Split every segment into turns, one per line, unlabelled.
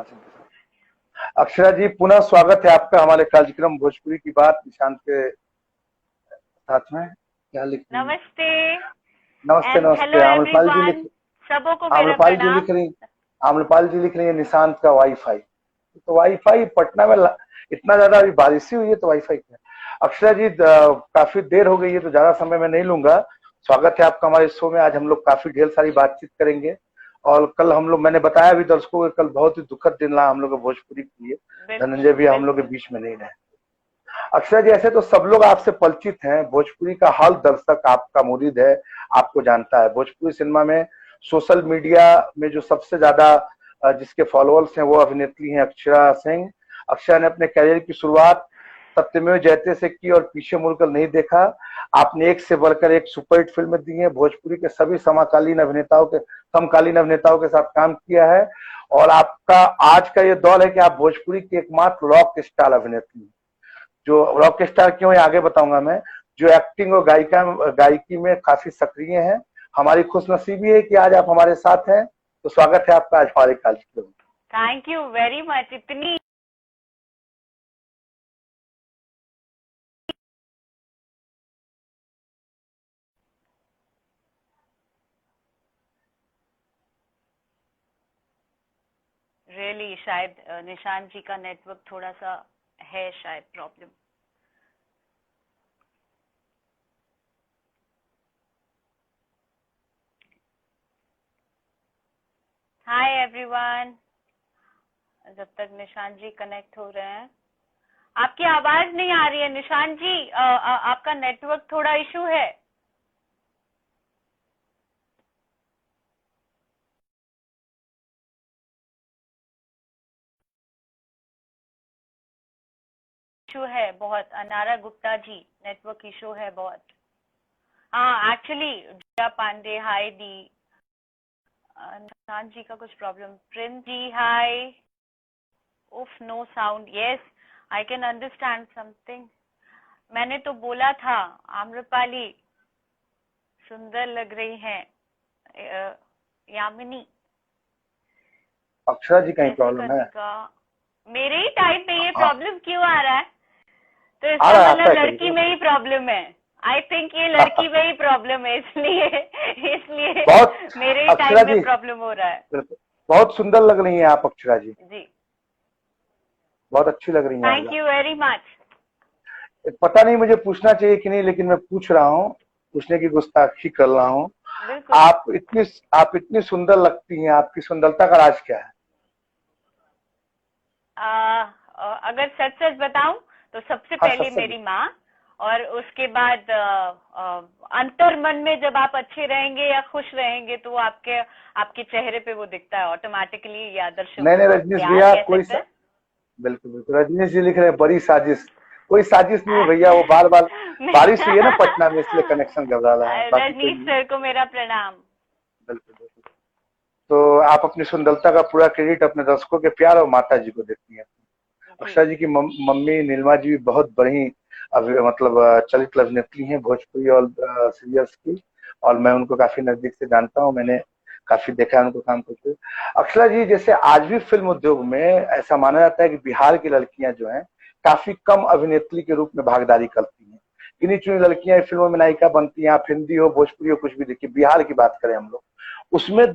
सिंह के साथ। अक्षरा जी, पुनः स्वागत है आपका हमारे कार्यक्रम भोजपुरी की बात निशांत के साथ में। क्या लिख रही हैं?
नमस्ते
नमस्ते
एंड हेलो
नमस्ते। आम्रपाल जी
एवरीवन, सबों को मेरा
आम्रपाल जी
प्रणाम।
लिख रही आम्रपाल जी लिख रही है निशांत का वाईफाई। तो वाईफाई पटना में इतना ज्यादा अभी बारिश ही हुई है तो वाईफाई क्या। अक्षरा जी, काफी देर हो गई है तो ज्यादा समय मैं नहीं लूंगा। स्वागत है आपका हमारे शो में। आज हम लोग काफी ढेर सारी बातचीत करेंगे और कल हम लोग, मैंने बताया भी दर्शकों को, कल बहुत ही दुखद दिन रहा हम लोग भोजपुरी के लिए।
बिल्कुल
धनंजय भी हम लोग के
बिल्कुल।
बीच में नहीं रहे। अक्षय जी, ऐसे तो सब लोग आपसे परिचित हैं, भोजपुरी का हर दर्शक आपका मुरीद है, आपको जानता है। भोजपुरी सिनेमा में सोशल मीडिया में जो सबसे ज्यादा जिसके फॉलोअर्स हैं वो अभिनेत्री हैं अक्षरा सिंह। अक्षय ने अपने करियर की शुरुआत सत्यमेव जयते से की और पीछे मुड़कर नहीं देखा। आपने एक से बढ़कर एक सुपरहिट फिल्में दी हैं, भोजपुरी के सभी समकालीन अभिनेताओं के साथ काम किया है। और आपका आज का ये दौर है कि आप भोजपुरी की एकमात्र रॉक स्टार अभिनेत्री हैं। जो रॉक स्टार क्यों है आगे बताऊंगा मैं। जो एक्टिंग और गायकी में काफी सक्रिय हैं। हमारी खुशनसीबी है कि आज आप हमारे साथ हैं। तो स्वागत है आपका आज हमारे कार्यक्रम में।
Thank you very much. इतनी रियली शायद निशांत जी का नेटवर्क थोड़ा सा है शायद प्रॉब्लम। हाय एवरीवन, जब तक निशांत जी कनेक्ट हो रहे हैं। आपकी आवाज नहीं आ रही है निशांत जी, आपका नेटवर्क थोड़ा इशू है। इशू है बहुत। अनारा गुप्ता जी, नेटवर्क इशू है बहुत। हाँ एक्चुअली जया पांडे, हाय दी। निशांत जी का कुछ प्रॉब्लम। Prince ji hi. उफ, no sound. Yes, I can understand something. मैंने तो बोला था आम्रपाली सुंदर लग रही हैं। यामिनी,
अक्षरा जी कहीं
जैसे
प्रॉब्लम है?
कृतिका। मेरे ही टाइप में ये
हाँ,
प्रॉब्लम क्यों आ रहा है? तो
आ
इसका
रहा आता
मतलब
है कभी
लड़की
कभी।
में ही प्रॉब्लम है। आई थिंक ये लड़की में ही प्रॉब्लम है, इसलिए इसलिए
बहुत।
मेरे ही
अक्षरा
टाइप में
जी,
प्रॉब्लम हो रहा है।
बिल्कुल बहुत सुंदर लग रही हैं आप अक्षरा जी।
जी,
बहुत अच्छी लग रही हैं
थैंक
आज
यू वेरी मच।
आप। पता नहीं मुझे पूछना चाहिए कि नहीं, लेकिन मैं पूछ रहा हूँ। पूछने की गुस्ताखी कर रहा हूँ।
बिल्कुल।
आप इतनी आप इतनी सुंदर लगती हैं, आपकी सुंदरता का राज क्या है?
अगर सच सच बताऊं तो सबसे
हाँ,
पहले
सच सच।
मेरी माँ, और उसके बाद अंतर मन में जब आप अच्छे रहेंगे या खुश रहेंगे तो वो आपके चेहरे पे वो दिखता है ऑटोमेटिकली। या
नहीं
दर्शकों
नहीं
का
रजनीश
प्यार
भैया,
कह सकते हैं।
बिल्कुल बिल्कुल रजनीश जी लिख रहे हैं बड़ी साजिश। कोई साजिश नहीं है भैया, वो बार बार बारिश हुई है ना पटना में, इसलिए कनेक्शन गड़बड़ा रहा है, बाकी कोई
रजनीश
नहीं है।
सर को मेरा प्रणाम।
बिल्कुल बिल्कुल। तो आप अपनी सुंदरता का पूरा क्रेडिट अपने दर्शकों के प्यार और माता जी को देती हैं।
जी
अक्षरा जी की मम्मी नीलमा जी भी बहुत बड़ी मतलब चरित्र अभिनेत्री हैं भोजपुरी और सीरियल्स की। और मैं उनको काफी नजदीक से जानता हूँ, मैंने काफी देखा है उनको काम करते हुए। अक्षरा जी, जैसे आज भी फिल्म उद्योग में ऐसा माना जाता है कि बिहार की लड़कियां जो हैं काफी कम अभिनेत्री के रूप में भागीदारी करती हैं। गिनी चुनी लड़कियां फिल्मों में नायिका बनती हैं। आप हिंदी हो भोजपुरी हो कुछ भी देखिए, बिहार की बात करें हम लोग, उसमें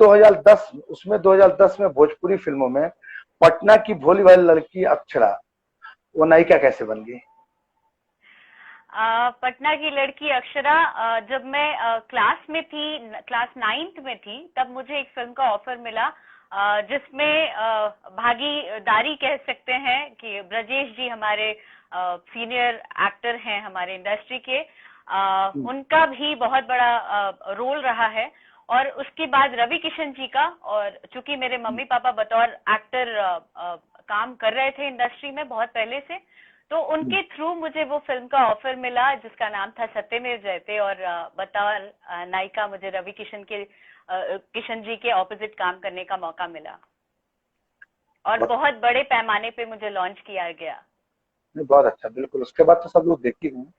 2010 में भोजपुरी फिल्मों में पटना की भोली भाली लड़की अक्षरा, वो नायिका कैसे बन गई?
पटना की लड़की अक्षरा, जब मैं क्लास में थी, क्लास 9th में थी, तब मुझे एक फिल्म का ऑफर मिला जिसमें भागीदारी कह सकते हैं कि ब्रजेश जी हमारे सीनियर एक्टर हैं हमारे इंडस्ट्री के। उनका भी बहुत बड़ा रोल रहा है। और उसके बाद रवि किशन जी का, और चूंकि मेरे मम्मी पापा बतौर एक्टर काम कर रहे थे इंडस्ट्री में बहुत पहले से, तो उनके थ्रू मुझे वो फिल्म का ऑफर मिला जिसका नाम था सत्यमेव जयते। और बतौर नायिका मुझे रवि किशन जी के ऑपोजिट काम करने का मौका मिला और बहुत बड़े पैमाने पे मुझे लॉन्च किया गया।
बहुत अच्छा, बिल्कुल। उसके बाद तो सब लोग देखते हैं।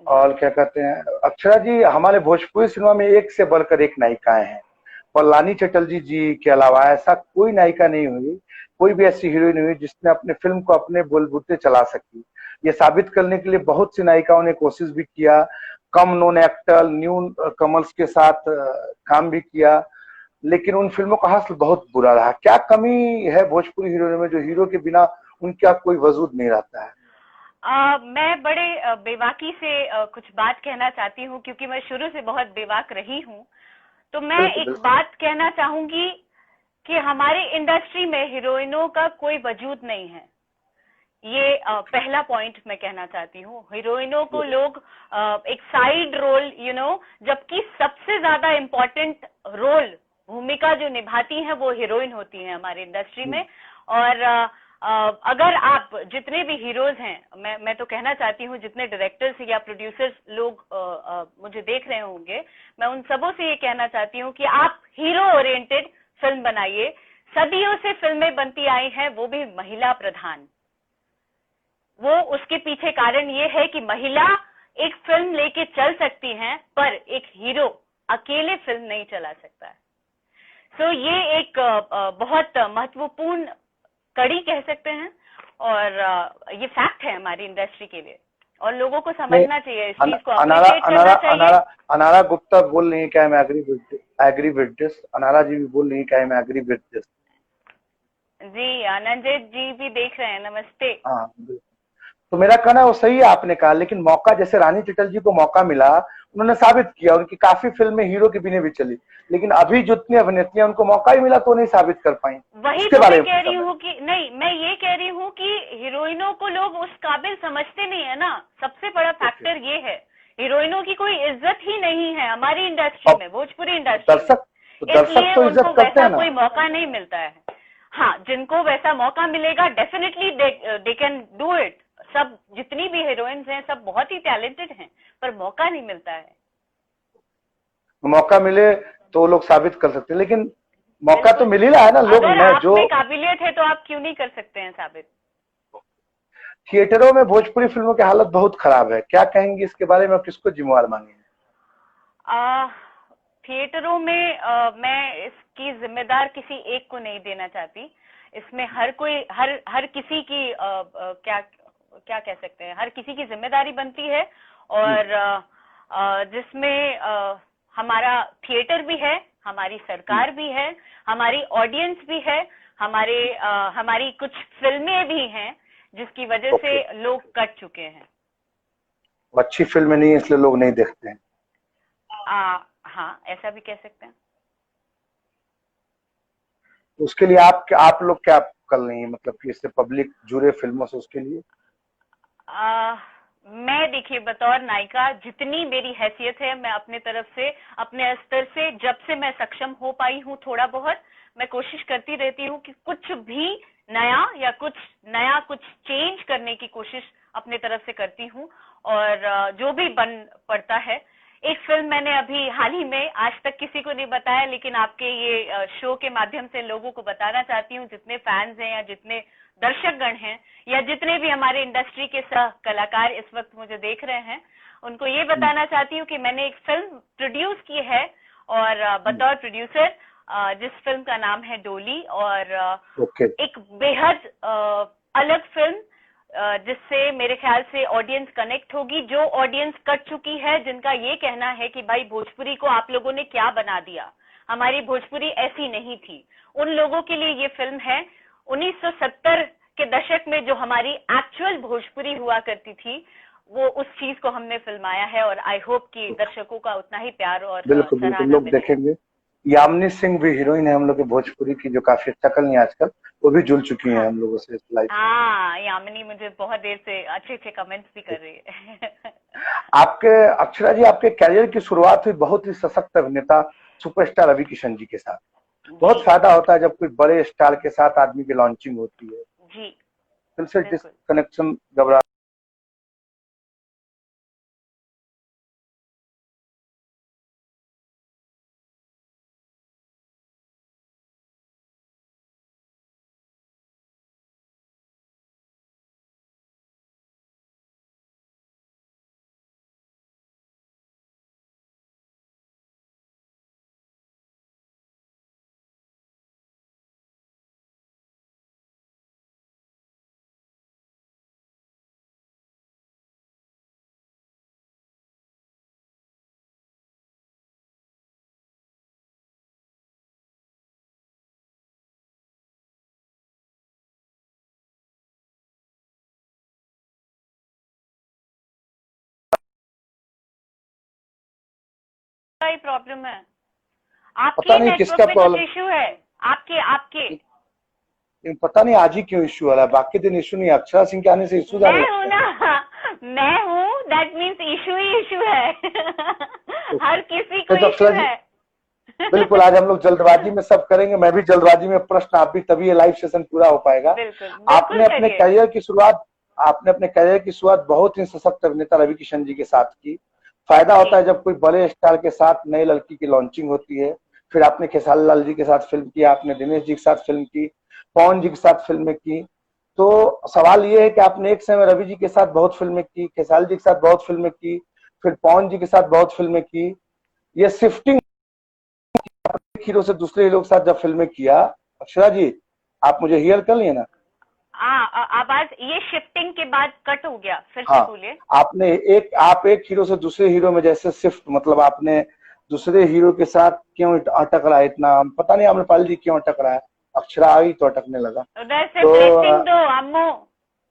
और क्या कहते हैं अक्षरा जी, हमारे भोजपुरी सिनेमा में एक से बढ़कर एक नायिकाएं हैं। पलानी चटर्जी जी के अलावा ऐसा कोई नायिका नहीं हुई कोई भी ऐसी हीरोइन हुई जिसने अपने फिल्म को अपने बलबूते चला सकी। ये साबित करने के लिए बहुत सी नायिकाओं ने कोशिश भी किया, कम नोन एक्टर, न्यू कमर्स के साथ काम भी किया, लेकिन उन फिल्मों का हासिल बहुत बुरा रहा। क्या कमी है भोजपुरी हीरोइनों में जो हीरो के बिना उनका कोई वजूद नहीं रहता है?
मैं बड़े बेबाकी से कुछ बात कहना चाहती हूँ, क्योंकि मैं शुरू से बहुत बेबाक रही हूँ। तो मैं
बिल्कुल
एक
बिल्कुल।
बात कहना चाहूंगी कि हमारे इंडस्ट्री में हीरोइनों का कोई वजूद नहीं है। ये पहला पॉइंट मैं कहना चाहती हूँ। हीरोइनों को लोग एक साइड रोल जबकि सबसे ज्यादा इम्पोर्टेंट रोल, भूमिका जो निभाती हैं वो हीरोइन होती हैं हमारे इंडस्ट्री में। और अगर आप जितने भी हीरोज हैं, मैं तो कहना चाहती हूँ जितने डायरेक्टर्स या प्रोड्यूसर्स लोग मुझे देख रहे होंगे, मैं उन सबों से ये कहना चाहती हूँ कि आप हीरो ओरिएंटेड फिल्म बनाइए। सदियों से फिल्में बनती आई हैं, वो भी महिला प्रधान। वो उसके पीछे कारण ये है कि महिला एक फिल्म लेके चल सकती हैं, पर एक हीरो अकेले फिल्म नहीं चला सकता है। सो ये एक बहुत महत्वपूर्ण कड़ी कह सकते हैं, और ये फैक्ट है हमारी इंडस्ट्री के लिए, और लोगों को
नहीं,
समझना चाहिए, इस चीज को
अनारा
अप्रिशिएट
अनारा
करना चाहिए।
अनारा अनारा गुप्ता बोल रही है क्या मैं एग्री विद दिस? अनारा जी भी बोल रही है क्या मैं एग्री विद दिस?
जी, आनंदित जी भी देख रहे हैं, नमस्ते।
हाँ बिल्कुल। तो मेरा कहना है वो सही है आपने कहा, लेकिन मौका जैसे रानी चिटल जी को मौका मिला, उन्होंने साबित किया, उनकी काफी फिल्में हीरो के बिना भी चली, लेकिन अभी जितनी अभिनेत्रियां उनको मौका ही मिला तो नहीं साबित कर पाई।
वही
उसके
तो
बारे
मैं
में
कह
पूछा
रही
मैंने।
हूँ कि नहीं, मैं ये कह रही हूँ कि हीरोइनों को लोग उस काबिल समझते नहीं है ना। सबसे बड़ा
ओके।
फैक्टर ये है, हीरोइनों की कोई इज्जत ही नहीं है हमारी इंडस्ट्री
अब
में, भोजपुरी इंडस्ट्री में।
दर्शक
इसलिए
तो इज्जत
उनको
करते
वैसा
हैं ना।
कोई मौका नहीं मिलता है। हाँ, जिनको वैसा मौका मिलेगा definitely they can do it. सब जितनी भी हीरोइंस हैं सब बहुत ही टैलेंटेड हैं, पर मौका नहीं मिलता है।
मौका मिले तो वो लोग साबित कर सकते हैं, लेकिन मौका तो
बिल्कुल।
मिल ही रहा है ना। लोग
अगर
मैं
आप
जो
में काबिलियत है तो आप क्यों नहीं कर सकते हैं साबित?
थिएटरों में भोजपुरी फिल्मों की हालत बहुत खराब है, क्या कहेंगे इसके बारे में और किसको जिम्मेवार मांगेंगे?
आ, थिएटरों में मैं इसकी जिम्मेदार किसी एक को नहीं देना चाहती। इसमें हर कोई, हर हर किसी की क्या क्या कह सकते हैं, हर किसी की जिम्मेदारी बनती है। और जिसमें हमारा थिएटर भी है, हमारी सरकार भी है, हमारी ऑडियंस भी है, हमारी कुछ फिल्में भी हैं जिसकी वजह
ओके।
से लोग कट चुके हैं।
अच्छी फिल्में नहीं है इसलिए लोग नहीं देखते हैं।
हाँ, ऐसा भी कह सकते हैं।
तो उसके लिए आप लोग क्या कर रही हैं, मतलब कि इससे पब्लिक जुड़े फिल्मों से उसके लिए?
आ, मैं देखिए, बतौर नायिका जितनी मेरी हैसियत है, मैं अपने तरफ से, अपने स्तर से, जब से मैं सक्षम हो पाई हूँ थोड़ा बहुत, मैं कोशिश करती रहती हूँ कि कुछ भी कुछ चेंज करने की कोशिश अपने तरफ से करती हूँ। और जो भी बन पड़ता है। एक फिल्म मैंने अभी हाल ही में, आज तक किसी को नहीं बताया, लेकिन आपके ये शो के माध्यम से लोगों को बताना चाहती हूँ, जितने फैंस हैं या जितने दर्शकगण हैं या जितने भी हमारे इंडस्ट्री के सह कलाकार इस वक्त मुझे देख रहे हैं, उनको ये बताना चाहती हूँ कि मैंने एक फिल्म प्रोड्यूस की है, और बतौर प्रोड्यूसर, जिस फिल्म का नाम है डोली। और
ओके।
एक बेहद अलग फिल्म, जिससे मेरे ख्याल से ऑडियंस कनेक्ट होगी, जो ऑडियंस कट चुकी है, जिनका ये कहना है कि भाई भोजपुरी को आप लोगों ने क्या बना दिया, हमारी भोजपुरी ऐसी नहीं थी। उन लोगों के लिए ये फिल्म है। 1970 के दशक में जो हमारी एक्चुअल भोजपुरी हुआ करती थी, वो उस चीज को हमने फिल्माया है, और आई होप कि दर्शकों का उतना ही प्यार और
बिल्कुल बिल्कुल,
सराहना
लोग
मिलेगा।
देखेंगे। यामिनी सिंह भी हीरोइन है हम लोग के भोजपुरी की, जो काफी अच्छा कर रही है आजकल, वो भी जुड़ चुकी हैं
हाँ
हम लोगों से लाइफ।
हाँ, यामिनी मुझे बहुत देर से अच्छे अच्छे कमेंट्स भी कर रही है।
आपके अक्षरा जी, आपके कैरियर की शुरुआत हुई बहुत ही सशक्त अभिनेता सुपरस्टार रवि किशन जी के साथ।
जी।
बहुत फायदा होता है जब कोई बड़े स्टार के साथ आदमी की लॉन्चिंग होती है।
जी।
दिल से
बिल्कुल।
डिस्कनेक्शन घबरा
ही प्रॉब्लम है,
पता
आपकी
नहीं
नेटवर्क
किसका
में कुछ
प्रॉब्लम,
इश्यू है, आपके आपके
पता नहीं आज ही क्यों इश्यू आ रहा है, बाकी दिन इश्यू नहीं, अक्षरा सिंह के आने से इश्यू आने
मैं हूं
लगते हैं।
ना, मैं हूं, that means issue he issue है।
ओके,
हर किसी को
तो
इशू
अक्षरा जी
है।
बिल्कुल, आज हम लोग जल्दबाजी में सब करेंगे, मैं भी जल्दबाजी में प्रश्न, आप भी, तभी ये लाइव सेशन पूरा हो पाएगा।
बिल्कुल बिल्कुल
आपने अपने
करिए।
करियर की शुरुआत आपने अपने करियर की शुरुआत बहुत ही सशक्त अभिनेता रवि किशन जी के साथ की। फायदा
जी
होता है जब कोई बड़े स्टार के साथ नई लड़की की लॉन्चिंग होती है। फिर आपने खेसारी लाल जी के साथ फिल्म की, आपने दिनेश जी के साथ फिल्म की, पवन जी के साथ फिल्में की। तो सवाल ये है कि आपने एक समय रवि जी के साथ बहुत फिल्में की, खेसारी जी के साथ बहुत फिल्में की, फिर पवन जी के साथ बहुत फिल्में की। ये शिफ्टिंग एक हीरो से दूसरे हीरो के साथ जब फिल्में किया, अक्षरा जी आप मुझे हियर कर लिए ना?
आवाज ये शिफ्टिंग के बाद कट हो गया, फिर से
हाँ,
बोलिए।
आप एक हीरो से दूसरे हीरो में जैसे शिफ्ट, मतलब आपने दूसरे हीरो के साथ क्यों अटक रहा है इतना, पता नहीं आम्रपाली जी क्यों अटक रहा है, अक्षरा आई तो अटकने लगा।
उधर से
तो
ब्लेसिंग दो अम्मू।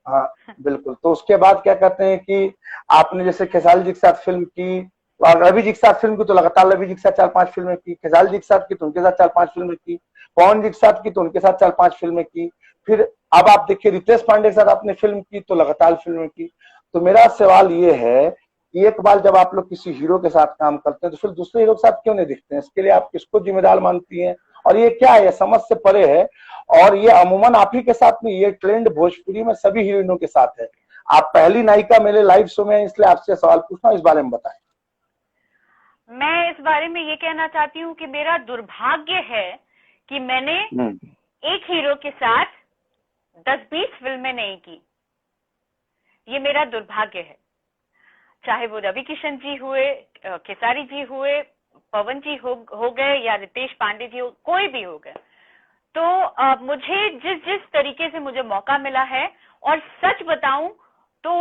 हाँ बिल्कुल, तो उसके बाद क्या कहते हैं कि आपने जैसे खेसारी जी के साथ फिल्म की, और रवि जी के साथ फिल्म की तो लगातार रवि जी के साथ 4-5 फिल्में की, खेसारी जी के साथ की तो उनके साथ 4-5 फिल्में की, पवन जी के साथ की तो उनके साथ 4-5 फिल्में की। फिर अब आप देखिए रितेश पांडे के साथ आपने फिल्म की तो लगातार फिल्में की। तो मेरा सवाल ये है कि एक बार जब आप लोग किसी हीरो के साथ काम करते हैं तो फिर दूसरे हीरो के साथ क्यों नहीं दिखते हैं? इसके लिए आप किसको जिम्मेदार मानती हैं? और ये क्या है, ये समझ से परे है। और ये अमूमन आप ही के साथ में, ये ट्रेंड भोजपुरी में सभी हीरोइनों के साथ है। आप पहली नायिका मेरे लाइव शो में, इसलिए आपसे सवाल पूछना, इस बारे में बताएं।
मैं इस बारे में ये कहना चाहती हूँ कि मेरा दुर्भाग्य है कि मैंने एक हीरो के साथ 10-20 फिल्में नहीं की। ये मेरा दुर्भाग्य है, चाहे वो रवि किशन जी हुए, खेसारी जी हुए, पवन जी हो गए, या रितेश पांडे जी हो, कोई भी हो गए। तो मुझे जिस जिस तरीके से मुझे मौका मिला है, और सच बताऊं तो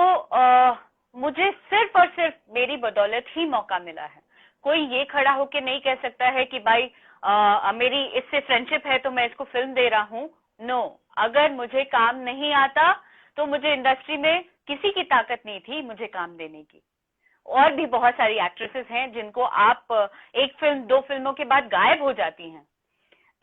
मुझे सिर्फ और सिर्फ मेरी बदौलत ही मौका मिला है। कोई ये खड़ा होके नहीं कह सकता है कि भाई मेरी इससे फ्रेंडशिप है तो मैं इसको फिल्म दे रहा हूँ। नो, अगर मुझे काम नहीं आता तो मुझे इंडस्ट्री में किसी की ताकत नहीं थी मुझे काम देने की। और भी बहुत सारी एक्ट्रेसेस हैं जिनको आप एक फिल्म 2 फिल्मों के बाद गायब हो जाती हैं,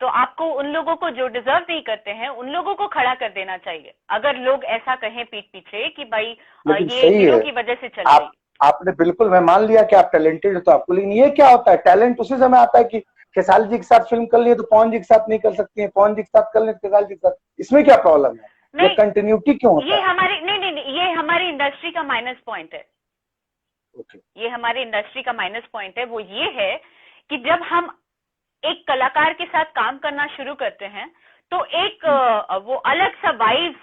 तो आपको उन लोगों को जो डिजर्व नहीं करते हैं उन लोगों को खड़ा कर देना चाहिए। अगर लोग ऐसा कहें पीठ पीछे कि भाई
लेकिन
ये
सही
हीरो
है,
की वजह से चल रही
आप आपने बिल्कुल, मैं मान लिया कि आप टैलेंटेड हो तो आपको, लेकिन ये क्या होता है, टैलेंट उसी समय आता है कि खेसारी जी के साथ फिल्म कर लिए तो पवन जी के साथ नहीं कर सकती है, पवन जी के साथ कर ले तो खेसारी जी के साथ, इसमें क्या प्रॉब्लम है? ये
नहीं।
कंटिन्यूटी क्यों होता
ये
है?
हमारी नहीं नहीं नहीं, ये हमारी इंडस्ट्री का माइनस पॉइंट है।
ओके।
ये हमारी इंडस्ट्री का माइनस पॉइंट है। वो ये है कि जब हम एक कलाकार के साथ काम करना शुरू करते हैं तो एक वो अलग सा वाइब्स,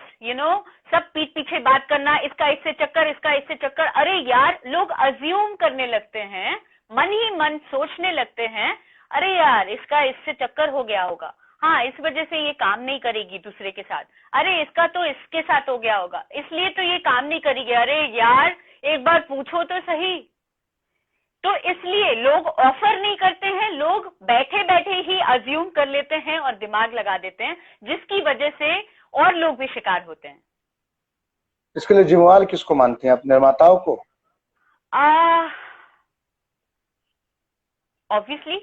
सब पीठ पीछे बात करना, इसका इससे चक्कर, इसका इससे चक्कर। अरे यार, लोग अज्यूम करने लगते हैं, मन ही मन सोचने लगते हैं, अरे यार इसका इससे चक्कर हो गया होगा, हाँ इस वजह से ये काम नहीं करेगी दूसरे के साथ, अरे इसका तो इसके साथ हो गया होगा इसलिए तो ये काम नहीं करेगी। अरे यार एक बार पूछो तो सही। तो इसलिए लोग ऑफर नहीं करते हैं, लोग बैठे बैठे ही अज्यूम कर लेते हैं और दिमाग लगा देते हैं, जिसकी वजह से और लोग भी शिकार होते हैं।
इसके लिए जिम्मेवार किसको मानते हैं, आप निर्माताओं को?
ऑब्वियसली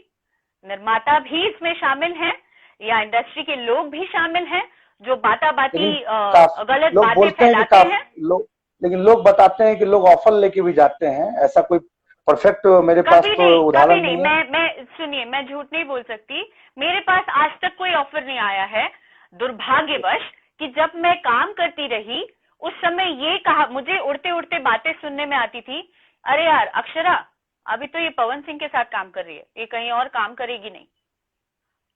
निर्माता भी इसमें शामिल हैं, या इंडस्ट्री के लोग भी शामिल हैं जो बाता बाती गलत
लोग
बातें
बोलते हैं कि
फैलाते हैं।
लेकिन लोग बताते हैं कि लोग ऑफर लेके भी जाते हैं, ऐसा कोई परफेक्ट मेरे पास
कभी
तो
नहीं, कभी
उदाहरण
नहीं।
नहीं है।
मैं सुनिए, मैं झूठ नहीं बोल सकती, मेरे पास आज तक कोई ऑफर नहीं आया है। दुर्भाग्यवश कि जब मैं काम करती रही उस समय ये कहा, मुझे उड़ते उड़ते बातें सुनने में आती थी, अरे यार अक्षरा अभी तो ये पवन सिंह के साथ काम कर रही है, ये कहीं और काम करेगी नहीं।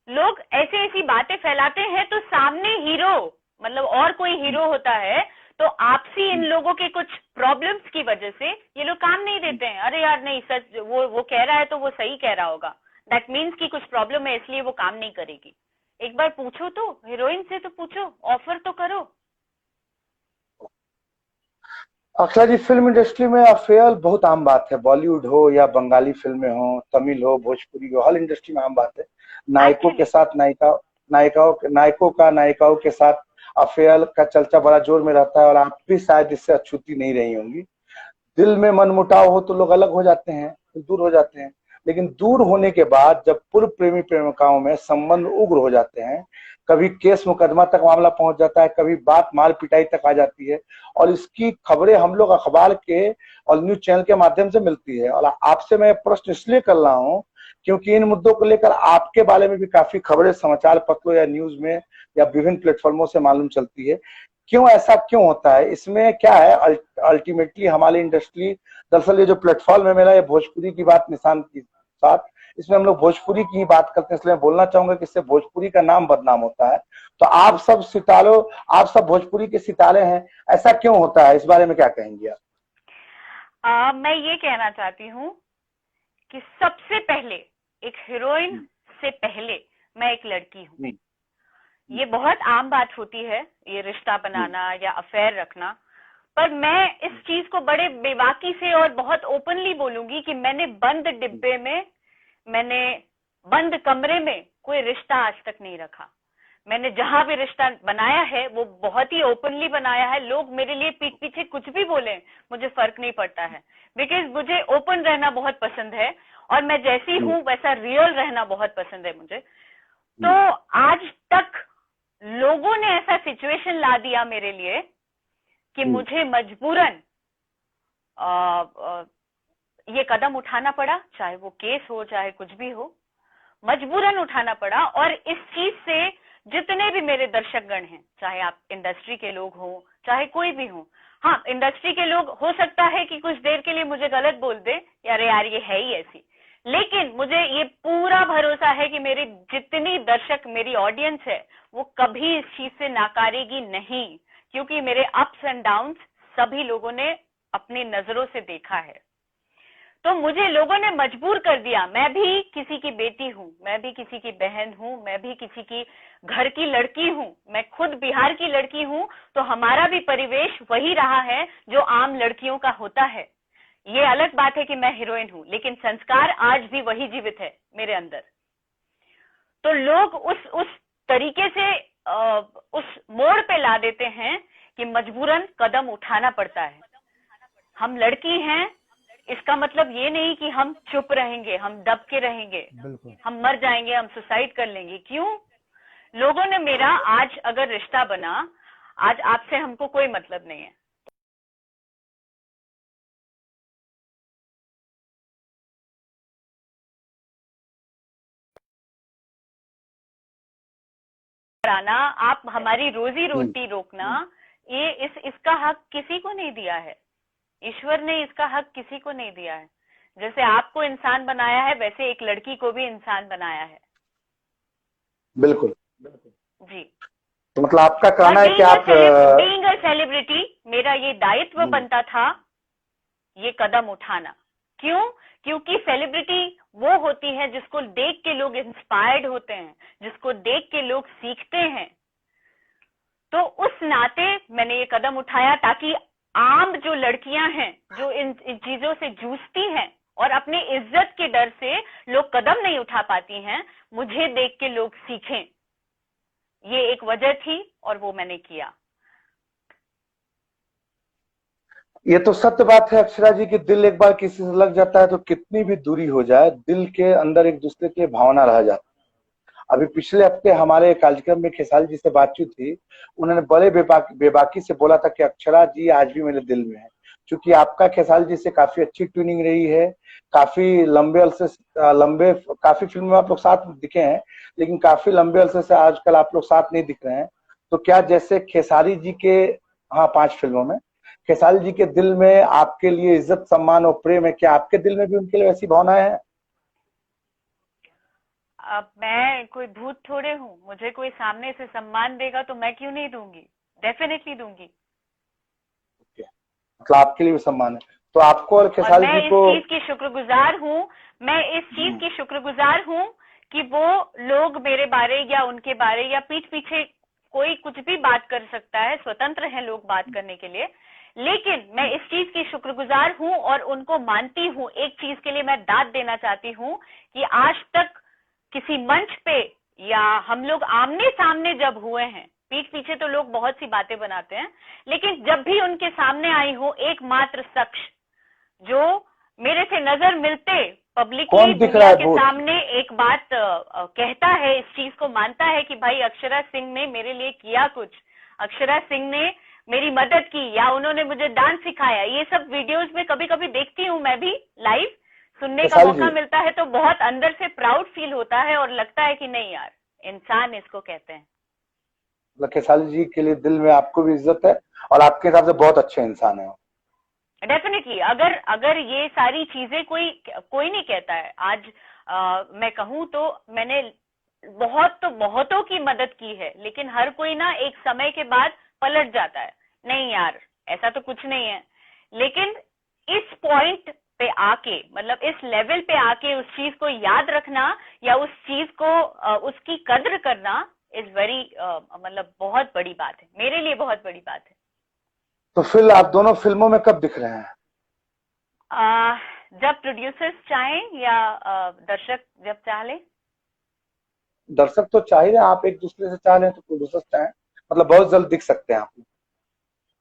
लोग ऐसी ऐसी बातें फैलाते हैं, तो सामने हीरो, मतलब और कोई हीरो होता है तो आपसी इन लोगों के कुछ प्रॉब्लम्स की वजह से ये लोग काम नहीं देते हैं। अरे यार नहीं, सच वो कह रहा है तो वो सही कह रहा होगा, दैट मीन्स कि कुछ प्रॉब्लम है इसलिए वो काम नहीं करेगी। एक बार पूछो तो, हीरोइन से तो पूछो, ऑफर तो करो।
अक्षरा जी, फिल्म इंडस्ट्री में अफेयर बहुत आम बात है, बॉलीवुड हो या बंगाली फिल्में हो, तमिल हो, भोजपुरी हो, हर इंडस्ट्री में आम बात है। नायकों के
एक्चुअली
साथ नायकों का नायिकाओं के साथ अफेयर का चर्चा बड़ा जोर में रहता है, और आप भी शायद इससे अछूती नहीं रही होंगी। दिल में मनमुटाव हो तो लोग अलग हो जाते हैं, फिर दूर हो जाते हैं। लेकिन दूर होने के बाद जब पूर्व प्रेमी प्रेमिकाओं में संबंध उग्र हो जाते हैं, कभी केस मुकदमा तक मामला पहुंच जाता है, कभी बात मार पिटाई तक आ जाती है, और इसकी खबरें हम लोग अखबार के और न्यूज चैनल के माध्यम से मिलती है। और आपसे मैं प्रश्न इसलिए कर रहा हूं क्योंकि इन मुद्दों को लेकर आपके बारे में भी काफी खबरें समाचार पत्रों या न्यूज में या विभिन्न प्लेटफॉर्मों से मालूम चलती है। क्यों ऐसा क्यों होता है? इसमें क्या है? अल्टीमेटली हमारी इंडस्ट्री, दरअसल ये जो प्लेटफॉर्म है मेरा, ये भोजपुरी की बात निशान की साथ, इसमें हम लोग भोजपुरी की ही बात करते हैं, इसलिए मैं बोलना चाहूंगा कि इससे भोजपुरी का नाम बदनाम होता है। तो आप सब सितारों, आप सब भोजपुरी के सितारे हैं, ऐसा क्यों होता है? इस बारे में क्या कहेंगे आप?
मैं ये कहना चाहती हूँ कि सबसे पहले एक हीरोइन से पहले मैं एक लड़की हूँ। ये बहुत आम बात होती है, ये रिश्ता बनाना या अफेयर रखना, पर मैं इस चीज को बड़े बेबाकी से और बहुत ओपनली बोलूंगी कि मैंने बंद डिब्बे में, मैंने बंद कमरे में कोई रिश्ता आज तक नहीं रखा। मैंने जहां भी रिश्ता बनाया है वो बहुत ही ओपनली बनाया है। लोग मेरे लिए पीठ पीछे कुछ भी बोले, मुझे फर्क नहीं पड़ता है, बिकॉज मुझे ओपन रहना बहुत पसंद है और मैं जैसी हूँ वैसा रियल रहना बहुत पसंद है मुझे। तो आज तक लोगों ने ऐसा सिचुएशन ला दिया मेरे लिए कि मुझे मजबूरन ये कदम उठाना पड़ा, चाहे वो केस हो चाहे कुछ भी हो, मजबूरन उठाना पड़ा। और इस चीज से जितने भी मेरे दर्शकगण हैं, चाहे आप इंडस्ट्री के लोग हो चाहे कोई भी हो, हाँ इंडस्ट्री के लोग हो सकता है कि कुछ देर के लिए मुझे गलत बोल दे, यार ये है ही ऐसी, लेकिन मुझे ये पूरा भरोसा है कि मेरी जितनी दर्शक, मेरी ऑडियंस है, वो कभी इस चीज से नाकारेगी नहीं, क्योंकि मेरे अप्स एंड डाउन्स सभी लोगों ने अपनी नजरों से देखा है। तो मुझे लोगों ने मजबूर कर दिया। मैं भी किसी की बेटी हूँ, मैं भी किसी की बहन हूँ, मैं भी किसी की घर की लड़की हूँ, मैं खुद बिहार की लड़की हूँ। तो हमारा भी परिवेश वही रहा है जो आम लड़कियों का होता है। ये अलग बात है कि मैं हीरोइन हूँ, लेकिन संस्कार आज भी वही जीवित है मेरे अंदर। तो लोग उस तरीके से उस मोड़ पे ला देते हैं कि मजबूरन कदम उठाना पड़ता है। हम लड़की हैं, इसका मतलब ये नहीं कि हम चुप रहेंगे, हम दब के रहेंगे, हम मर जाएंगे, हम सुसाइड कर लेंगे। क्यों? लोगों ने मेरा, आज अगर रिश्ता बना, आज आपसे हमको कोई मतलब नहीं है, आप हमारी रोजी रोटी रोकना, ये इसका हक किसी को नहीं दिया है। ईश्वर ने इसका हक किसी को नहीं दिया है। जैसे आपको इंसान बनाया है, वैसे एक लड़की को भी इंसान बनाया है।
बिल्कुल
जी।
तो मतलब आपका कहना है कि आप
बीइंग अ सेलिब्रिटी, मेरा ये दायित्व बनता था ये कदम उठाना। क्यों? क्योंकि सेलिब्रिटी वो होती है जिसको देख के लोग इंस्पायर्ड होते हैं, जिसको देख के लोग सीखते हैं। तो उस नाते मैंने ये कदम उठाया ताकि आम जो लड़कियां हैं, जो इन चीजों से जूझती हैं और अपनी इज्जत के डर से लोग कदम नहीं उठा पाती हैं, मुझे देख के लोग सीखें। ये एक वजह थी और वो मैंने किया।
ये तो सत्य बात है अक्षरा जी कि दिल एक बार किसी से लग जाता है तो कितनी भी दूरी हो जाए, दिल के अंदर एक दूसरे की भावना रह जाती है। अभी पिछले हफ्ते हमारे कार्यक्रम में खेसारी जी से बातचीत थी, उन्होंने बड़े बेबाकी से बोला था कि अक्षरा जी आज भी मेरे दिल में है। क्योंकि आपका खेसारी जी से काफी अच्छी ट्यूनिंग रही है, काफी लंबे काफी फिल्मों में आप लोग साथ दिखे हैं, लेकिन काफी लंबे अरसे से आजकल आप लोग साथ नहीं दिख रहे हैं। तो क्या जैसे खेसारी जी के, हाँ 5 फिल्मों में, खेसारी जी के दिल में आपके लिए इज्जत सम्मान और प्रेम है, क्या आपके दिल में भी उनके लिए ऐसी भावनाएं हैं?
अब मैं कोई भूत थोड़े हूँ, मुझे कोई सामने से सम्मान देगा तो मैं क्यों नहीं दूंगी, डेफिनेटली दूंगी।
मतलब आपके लिए भी सम्मान है। तो आपको और खेसारी जी को,
मैं इस चीज की शुक्रगुजार हूँ, मैं इस चीज की शुक्रगुजार हूँ कि वो लोग मेरे बारे या उनके बारे या पीठ पीछे कोई कुछ भी बात कर सकता है, स्वतंत्र हैं लोग बात करने के लिए, लेकिन मैं इस चीज की शुक्रगुजार हूँ और उनको मानती हूँ। एक चीज के लिए मैं दाद देना चाहती हूँ कि आज तक किसी मंच पे या हम लोग आमने सामने जब हुए हैं, पीठ पीछे तो लोग बहुत सी बातें बनाते हैं, लेकिन जब भी उनके सामने आई हो, एकमात्र शख्स जो मेरे से नजर मिलते पब्लिकली
कौन दिख रहा
दुनिया
है
के
भूत?
सामने एक बात कहता है, इस चीज को मानता है कि भाई अक्षरा सिंह ने मेरे लिए किया कुछ, अक्षरा सिंह ने मेरी मदद की, या उन्होंने मुझे डांस सिखाया, ये सब वीडियोस में कभी कभी देखती हूँ मैं भी लाइव, सुनने का
वैशाली
मौका
जी,
मिलता है तो बहुत अंदर से प्राउड फील होता है और लगता है कि नहीं यार, इंसान इसको कहते हैं।
खेसारी जी के लिए दिल में आपको भी इज्जत है और आपके हिसाब से बहुत अच्छे इंसान है वो।
डेफिनेटली, अगर अगर ये सारी चीजें कोई कोई नहीं कहता है आज, मैं कहूँ तो मैंने तो बहुतों की मदद की है, लेकिन हर कोई ना एक समय के बाद पलट जाता है, नहीं यार ऐसा तो कुछ नहीं है। लेकिन इस पॉइंट पे आके, मतलब इस लेवल पे आके उस चीज को याद रखना या उस चीज को उसकी कद्र करना इज वेरी, मतलब बहुत बड़ी बात है, मेरे लिए बहुत बड़ी बात है।
तो फिर आप दोनों फिल्मों में कब दिख रहे हैं?
जब प्रोड्यूसर्स चाहें या दर्शक जब चाह ले।
दर्शक तो चाह ही रहे हैं, आप एक दूसरे से चाह रहे हैं तो प्रोड्यूसर चाहें, मतलब बहुत जल्द दिख सकते हैं आप।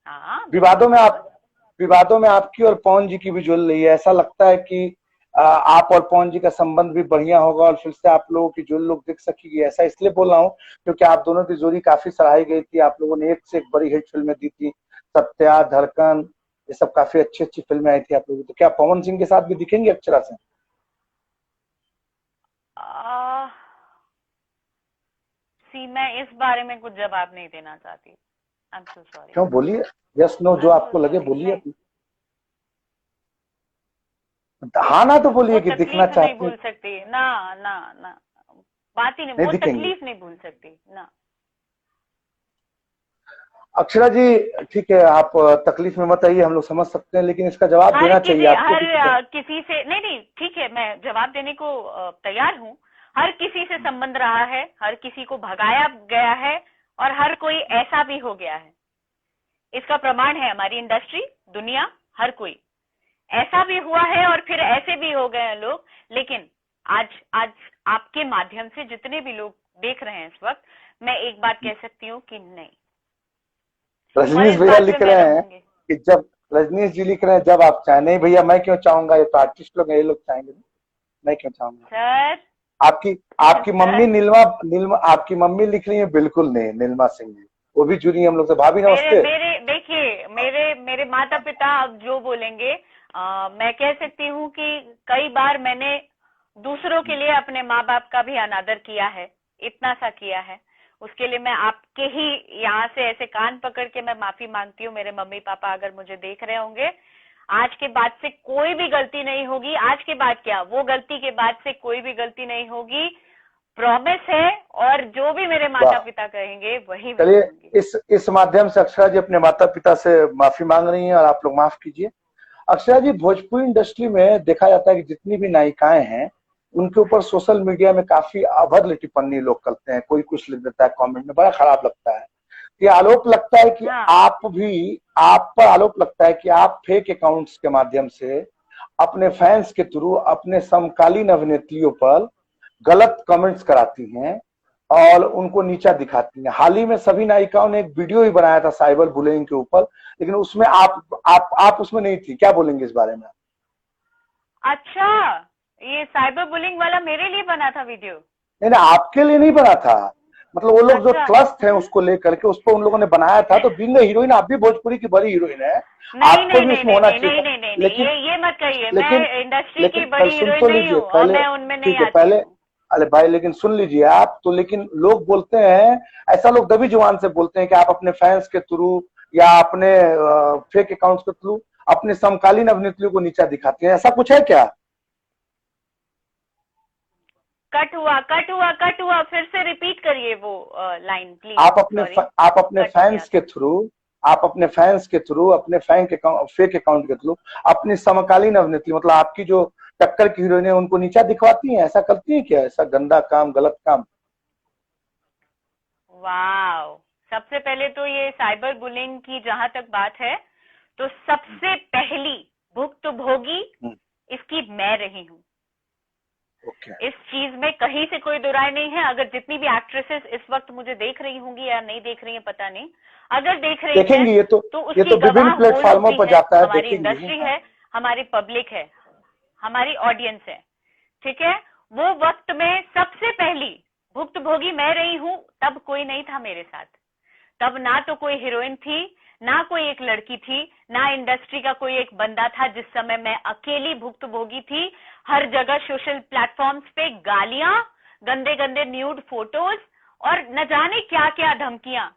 हाँ
विवादों
बिल्कुल
में
बिल्कुल।
आप विवादों में आपकी और पवन जी की भी जुड़ रही है, ऐसा लगता है कि आप और पवन जी का संबंध भी बढ़िया होगा और फिर से आप लोगों की जुड़ लोग दिख सकेगी। ऐसा इसलिए बोल रहा हूँ क्योंकि आप दोनों की जोड़ी काफी सराही गई थी, आप लोगों ने एक से एक बड़ी हिट फिल्में दी थी, सत्या, धड़कन, ये सब काफी अच्छी अच्छी फिल्में आई थी आप लोगों की। तो क्या पवन सिंह के साथ भी दिखेंगे अक्षरा से?
सी, मैं इस बारे में कुछ जवाब नहीं देना चाहती। I am so sorry.
क्यों, बोलिए, यस नो जो
आई एम सो
आपको लगे
सॉरी।
बोलिए
नहीं,
अपनी। हाँ ना तो
वो
बोलिए कि दिखना
तकलीफ नहीं
चाहते हैं।
भूल सकती ना, ना ना, बात ही नहीं,
नहीं
वो
दिखेंगे
तकलीफ नहीं भूल सकती ना।
अक्षरा जी, ठीक है, आप तकलीफ में मत आइए, हम लोग समझ सकते हैं, लेकिन इसका जवाब
हर
देना चाहिए
किसी,
आपको
हर
भी कि
किसी से, नहीं नहीं ठीक है, मैं जवाब देने को तैयार हूँ। हर किसी से संबंध रहा है, हर किसी को भगाया गया है और हर कोई ऐसा भी हो गया है। इसका प्रमाण है हमारी इंडस्ट्री, दुनिया, हर कोई ऐसा भी हुआ है और फिर ऐसे भी हो गए हैं लोग। लेकिन आज आज आपके माध्यम से जितने भी लोग देख रहे हैं इस वक्त, मैं एक बात कह सकती हूँ कि नहीं, और
रजनीश
इस
भैया
बात पे
लिख
मैं
रहे हैं
रहूंगी।
कि जब रजनीश जी लिख रहे हैं जब आप चाहें। नहीं भैया, मैं क्यों चाहूंगा, ये तो आर्टिस्ट लोग हैं, ये लोग चाहेंगे, मैं क्यों चाहूंगा।
सर
आपकी आपकी मम्मी
सर,
नीलमा नीलमा आपकी मम्मी लिख रही है, बिल्कुल नहीं, नीलमा सिंह जी वो भी जुड़ी है हम लोग से। भाभी
मेरे
नमस्ते।
मेरे देखिए, मेरे मेरे माता पिता अब जो बोलेंगे, मैं कह सकती हूँ कि कई बार मैंने दूसरों के लिए अपने माँ बाप का भी अनादर किया है, इतना सा किया है। उसके लिए मैं आपके ही यहाँ से ऐसे कान पकड़ के मैं माफी मांगती हूँ। मेरे मम्मी पापा अगर मुझे देख रहे होंगे, आज के बाद से कोई भी गलती नहीं होगी। आज के बाद क्या, वो गलती के बाद से कोई भी गलती नहीं होगी, प्रॉमिस है। और जो भी मेरे माता
वाह,
पिता कहेंगे वही मैं
चलिए,
करूंगी।
इस माध्यम से अक्षरा जी अपने माता पिता से माफी मांग रही हैं और आप लोग माफ कीजिए। अक्षरा जी, भोजपुरी इंडस्ट्री में देखा जाता है कि जितनी भी नायिकाएं हैं उनके ऊपर सोशल मीडिया में काफी अभद्र टिप्पणी लोग करते हैं, कोई कुछ लिख देता है कमेंट में, बड़ा खराब लगता है। ये आरोप लगता है कि
हाँ,
आप पर आरोप लगता है कि आप फेक अकाउंट्स के माध्यम से अपने फैंस के थ्रू अपने समकालीन अभिनेत्रियों पर गलत कमेंट्स कराती हैं और उनको नीचा दिखाती हैं। हाल ही में सभी नायिकाओं ने एक वीडियो ही बनाया था साइबर बुलिंग के ऊपर, लेकिन उसमें आप उसमें नहीं थी। क्या बोलेंगे इस बारे में?
अच्छा, ये साइबर बुलिंग वाला मेरे लिए बना था वीडियो?
नहीं नहीं, आपके लिए नहीं बना था, मतलब वो लोग जो
अच्छा,
त्रस्त हैं उसको लेकर के उस पर उन लोगों ने बनाया था। तो बीइंग हीरोइन, आप भी भोजपुरी की बड़ी हीरोइन है,
नहीं
आपको
नहीं
भी
नहीं
उसमें
नहीं
होना
नहीं
चाहिए
नहीं
था।
नहीं नहीं नहीं,
लेकिन
ये मत कहिए,
लेकिन
मैं इंडस्ट्री की
लेकिन
बड़ी
सुन
हीरोइन
तो
नहीं
लीजिए
हूँ और
पहले,
मैं उनमें नहीं
ठीक है
आती
पहले।
हूँ।
अरे भाई, लेकिन सुन लीजिए आप तो, लेकिन लोग बोलते हैं, ऐसा लोग दबी जुबान से बोलते हैं कि आप अपने फैंस के थ्रू या अपने फेक अकाउंट्स के थ्रू अपने समकालीन अभिनेत्रियों को नीचा दिखाते हैं, ऐसा कुछ है क्या?
कट हुआ, फिर से रिपीट करिए वो लाइन प्लीज।
आप अपने
सॉरी,
आप अपने
कट हो गया
फैंस के
था।
थ्रू आप अपने फैंस के थ्रू अपने फेक अकाउंट के थ्रू अपनी समकालीन अभिनेत्री, मतलब आपकी जो टक्कर की हीरोइन है, उनको नीचा दिखवाती हैं, ऐसा करती हैं क्या? ऐसा गंदा काम, गलत काम।
वाह, सबसे पहले तो ये साइबर बुलिंग की जहां तक बात है, तो सबसे पहली भुक्तभोगी
हम्म,
इसकी मैं रही हूँ।
ओके।
इस चीज में कहीं से कोई दुराय नहीं है। अगर जितनी भी एक्ट्रेसेस इस वक्त मुझे देख रही होंगी या नहीं देख रही हैं पता नहीं, अगर देख रही हैं
देखेंगी,
तो
ये
उसकी
तो विभिन्न
गवाह वो लोग
प्लेटफॉर्मों
भी
पर
है।
जाता है,
हमारी
देखेंगी।
इंडस्ट्री है, हमारी पब्लिक है, हमारी ऑडियंस है। ठीक है, वो वक्त में सबसे पहली भुक्तभोगी मैं रही हूं, तब कोई नहीं था मेरे साथ। तब ना तो कोई हीरोइन थी, ना कोई एक लड़की थी, ना इंडस्ट्री का कोई एक बंदा था। जिस समय मैं अकेली भुक्तभोगी थी, हर जगह सोशल प्लेटफॉर्म्स पे गालियां, गंदे गंदे न्यूड फोटोज और न जाने क्या क्या धमकियां।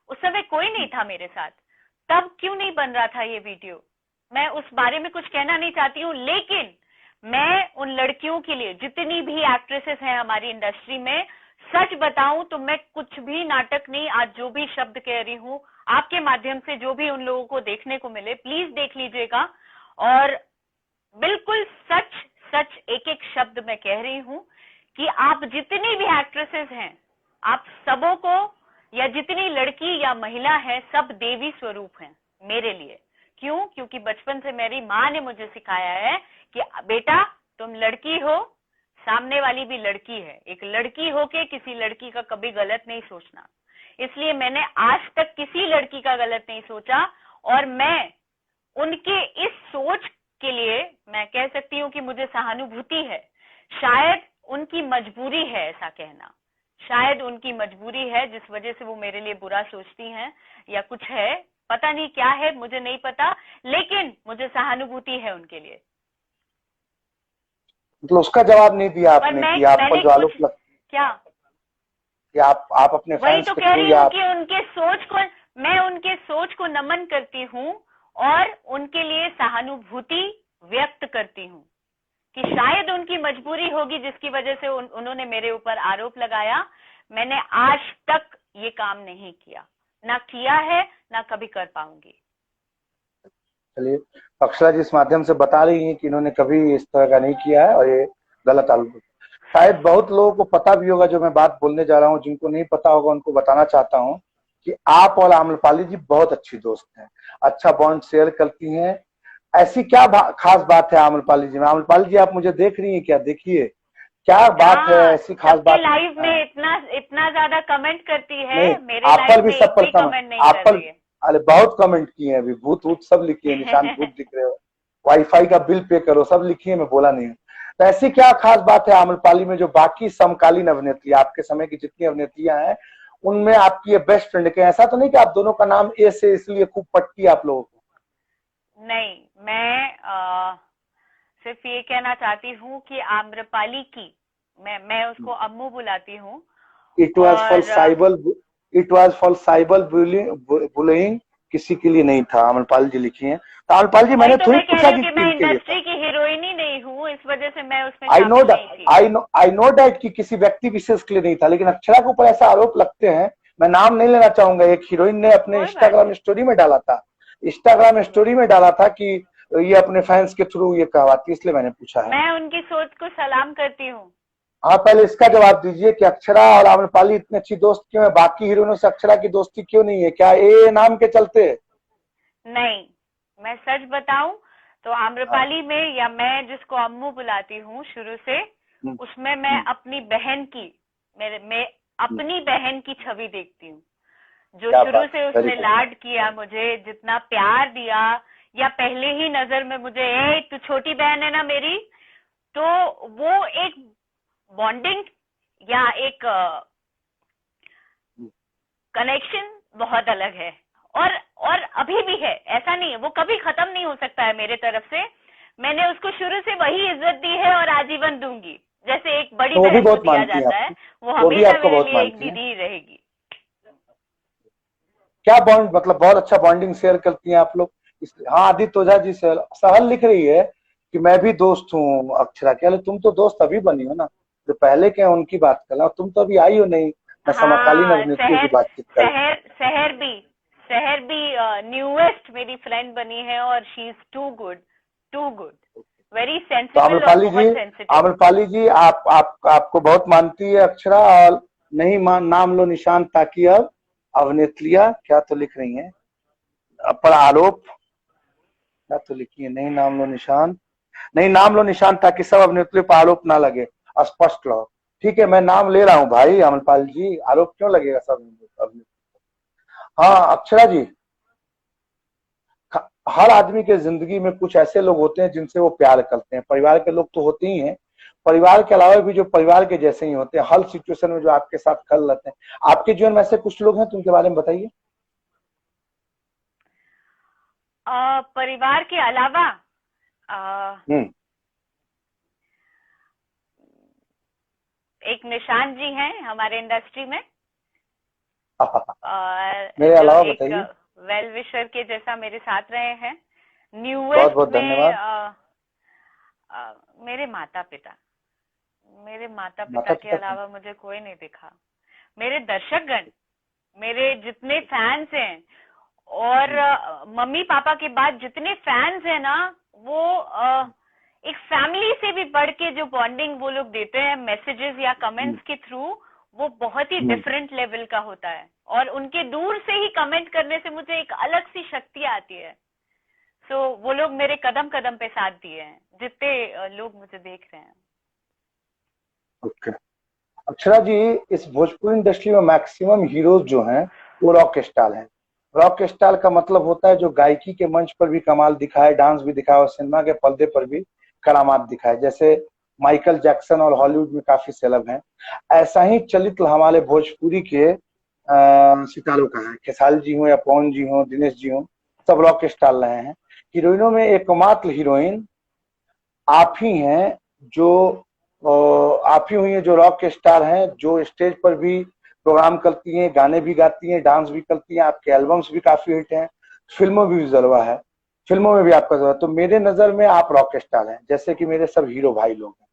उस समय कोई नहीं था मेरे साथ, तब क्यों नहीं बन रहा था ये वीडियो? मैं उस बारे में कुछ कहना नहीं चाहती हूँ, लेकिन मैं उन लड़कियों के लिए, जितनी भी एक्ट्रेसेस हैं हमारी इंडस्ट्री में, सच बताऊं तो मैं कुछ भी नाटक नहीं, आज जो भी शब्द कह रही हूँ आपके माध्यम से जो भी उन लोगों को देखने को मिले, प्लीज देख लीजिएगा। और बिल्कुल सच सच एक एक शब्द मैं कह रही हूँ कि आप जितनी भी एक्ट्रेसेस हैं, आप सबों को, या जितनी लड़की या महिला है, सब देवी स्वरूप हैं मेरे लिए। क्यों? क्योंकि बचपन से मेरी माँ ने मुझे सिखाया है कि बेटा तुम लड़की हो, सामने वाली भी लड़की है, एक लड़की होके किसी लड़की का कभी गलत नहीं सोचना। इसलिए मैंने आज तक किसी लड़की का गलत नहीं सोचा, और मैं उनके इस सोच के लिए मैं कह सकती हूँ कि मुझे सहानुभूति है। शायद उनकी मजबूरी है ऐसा कहना, शायद उनकी मजबूरी है जिस वजह से वो मेरे लिए बुरा सोचती हैं, या कुछ है, पता नहीं क्या है, मुझे नहीं पता, लेकिन मुझे सहानुभूति है उनके लिए।
मतलब उसका जवाब नहीं दिया आपने कि आप पर जो आरोप
क्या
कि आप अपने
वही
फैंस
तो
के
कह
थ्रू
रही
या
हूँ कि मैं उनके सोच को नमन करती हूँ और उनके लिए सहानुभूति व्यक्त करती हूँ कि शायद उनकी मजबूरी होगी जिसकी वजह से उन्होंने मेरे ऊपर आरोप लगाया। मैंने आज तक ये काम नहीं किया, ना किया है, ना कभी कर पाऊंगी।
चलिए, अक्षरा जी इस माध्यम से बता रही हैं कि इन्होंने कभी इस तरह का नहीं किया है और ये गलत आरोप। शायद बहुत लोगों को पता भी होगा जो मैं बात बोलने जा रहा हूँ, जिनको नहीं पता होगा उनको बताना चाहता हूँ कि आप और आम्रपाली जी बहुत अच्छी दोस्त हैं, अच्छा बॉन्ड शेयर करती हैं। ऐसी क्या खास बात है आम्रपाली जी में? आम्रपाली जी आप मुझे देख रही हैं क्या? देखिए क्या बात है,
हाँ,
ऐसी खास
सबके
बात।
लाइव में
हाँ,
इतना इतना ज्यादा कमेंट करती है,
नहीं,
मेरे
आप पर
लाइव
भी
में
सब
एक
पर
भी
कम,
कमेंट नहीं
आप
कर
पर,
रही है।
अरे बहुत कमेंट किए हैं, अभी भूत भूत सब लिखी है, निशान भूत दिख रहे हो, वाईफाई का बिल पे करो, सब लिखी है, मैं बोला नहीं। तो ऐसी क्या खास बात है आम्रपाली में जो बाकी समकालीन अभिनेत्री, आपके समय की जितनी अभिनेत्रियां हैं उनमें आपकी ये बेस्ट फ्रेंड के? ऐसा तो नहीं कि आप दोनों का नाम ए से इसलिए खूब पटती है आप लोगों को?
नहीं, मैं सिर्फ ये कहना चाहती हूँ कि आम्रपाली की, मैं उसको अम्मू बुलाती हूँ।
इट वॉज फॉर
और
cyber, it was for cyber bullying, किसी के लिए नहीं था, आम्रपाल जी लिखी हैं। तो आम्रपाल जी
वही
मैंने
तो
थोड़ी
मैं कह
पूछा
रही हूँ
कि
कि मैं
किनके लिए था।
इंडस्ट्री की हीरोइन ही नहीं हूँ, इस वजह से मैं उसमें
आई नो
शामिल नहीं थी।
आई नो डैट कि किसी व्यक्ति विशेष के लिए नहीं था, लेकिन अक्षरा के ऊपर ऐसा आरोप लगते हैं, मैं नाम नहीं लेना चाहूंगा। एक हीरोइन ने अपने
कोई बात
इंस्टाग्राम
नहीं,
स्टोरी में डाला था, इंस्टाग्राम
कोई
स्टोरी
बात
में डाला था कि ये अपने फैंस के थ्रू ये कहवाती, इसलिए मैंने पूछा
नहीं।
है।
मैं उनकी सोच को सलाम करती हूँ।
आप पहले इसका जवाब दीजिए कि अक्षरा और आम्रपाली इतनी अच्छी दोस्त क्यों है? बाकी हीरोइनों से अक्षरा की दोस्ती क्यों नहीं है? क्या ए नाम के चलते?
नहीं, मैं सच बताऊं तो
हाँ।
आम्रपाली में, या मैं जिसको अम्मू बुलाती हूँ शुरू से,
हम्म,
उसमें मैं
हम्म,
अपनी बहन की, मैं
हम्म,
अपनी बहन की छवि देखती हूँ। जो
क्या
शुरू
बात
से
है, वेरी
उसने
गुड।
लाड किया मुझे, जितना प्यार दिया, या पहले ही नजर में मुझे, ए तू छोटी बहन है ना मेरी, तो वो एक बॉन्डिंग या एक कनेक्शन बहुत अलग है। और अभी भी है, ऐसा नहीं है, वो कभी खत्म नहीं हो सकता है मेरे तरफ से। मैंने उसको शुरू से वही इज्जत दी है और आजीवन दूंगी, जैसे एक बड़ी
तो वो भी
बहन को
बहुत
दिया
मानती हैं
जाता है।
आपको?
वो
वो भी
हमेशा
आपको
मेरे
बहुत
लिए एक
मानती हैं?
दीदी ही रहेगी।
क्या बॉन्ड, मतलब बहुत अच्छा बॉन्डिंग शेयर करती हैं आप लोग? हाँ, आदित्य ओझा जी से सहल लिख रही है कि मैं भी दोस्त हूँ अक्षरा के। अरे तुम तो दोस्त अभी बनी हो ना, जो पहले के हैं उनकी बात कर रहा हूँ, तुम तो अभी आई हो नहीं। मैं समकालीन
हाँ,
अभिनेत्रियों की
शहर
बातचीत कर रहा
शहर शहर भी न्यूएस्ट मेरी फ्रेंड बनी है, और शी इज टू गुड,
हूँ।
वेरी
तो
सेंसिबल और बहुत सेंसिटिव।
आम्रपाली जी आप आपको बहुत मानती है अक्षरा, और नहीं मान, नाम लो निशान ताकि अब अभिनेत्रियां क्या तो लिख रही हैं पर आरोप, क्या तो लिखी है, नहीं नाम लो निशान, नहीं नाम लो निशान ताकि सब अभिनेत्रियों पर आरोप ना लगे, स्पष्ट रहो। ठीक है, मैं नाम ले रहा हूँ भाई अमरपाल जी, आरोप क्यों लगेगा सब अभिनेत्री? हाँ अक्षरा जी, हर आदमी के जिंदगी में कुछ ऐसे लोग होते हैं जिनसे वो प्यार करते हैं, परिवार के लोग तो होते ही हैं, परिवार के अलावा भी जो परिवार के जैसे ही होते हैं, हर सिचुएशन में जो आपके साथ खल रहते हैं, आपके जीवन में ऐसे कुछ लोग हैं, तो उनके बारे में बताइए।
परिवार के अलावा अ,
हम्म।
एक निशान जी हैं हमारे इंडस्ट्री में, और
मेरे
जो
अलावा
एक
बताइए।
वेल विशर के जैसा मेरे साथ रहे हैं।
बहुत
न्यूएस्ट
बहुत
में
धन्यवाद।
मेरे माता पिता, मेरे माता
माता
पिता के
पिता कौन?
अलावा मुझे कोई नहीं दिखा। मेरे दर्शकगण, मेरे जितने फैंस हैं, और मम्मी पापा के बाद जितने फैंस हैं ना, वो एक फैमिली से भी बढ़ के जो बॉन्डिंग वो लोग देते हैं मैसेजेस या कमेंट्स के थ्रू, वो बहुत ही डिफरेंट लेवल का होता है। और उनके दूर से ही कमेंट करने से मुझे एक अलग सी शक्ति आती है। सो वो लोग मेरे कदम कदम पे साथ दिए हैं, जितने लोग मुझे देख रहे हैं।
ओके। अक्षरा जी, इस भोजपुरी इंडस्ट्री में मैक्सिमम हीरोज जो हैं वो रॉक स्टार हैं। रॉक स्टार का मतलब होता है जो गायकी के मंच पर भी कमाल दिखाए, डांस भी दिखाए और सिनेमा के पर्दे पर भी करामात दिखाए, जैसे माइकल जैक्सन और हॉलीवुड में काफी सेलेब हैं। ऐसा ही चलित हमारे भोजपुरी के सितारों का है। खेसारी जी हो या पवन जी हो, दिनेश जी हो, सब रॉक स्टार रहे हैं। हीरोइनों में एकमात्र हीरोइन आप ही हैं जो आप ही हुई हैं जो रॉक स्टार हैं, जो स्टेज पर भी प्रोग्राम करती हैं, गाने भी गाती हैं, डांस भी करती हैं। आपके एल्बम्स भी काफी हिट हैं, फिल्मों में भी जलवा है, फिल्मों में भी आपका जलवा। तो मेरे नजर में आप रॉक स्टार हैं, जैसे कि मेरे सब हीरो भाई लोग हैं।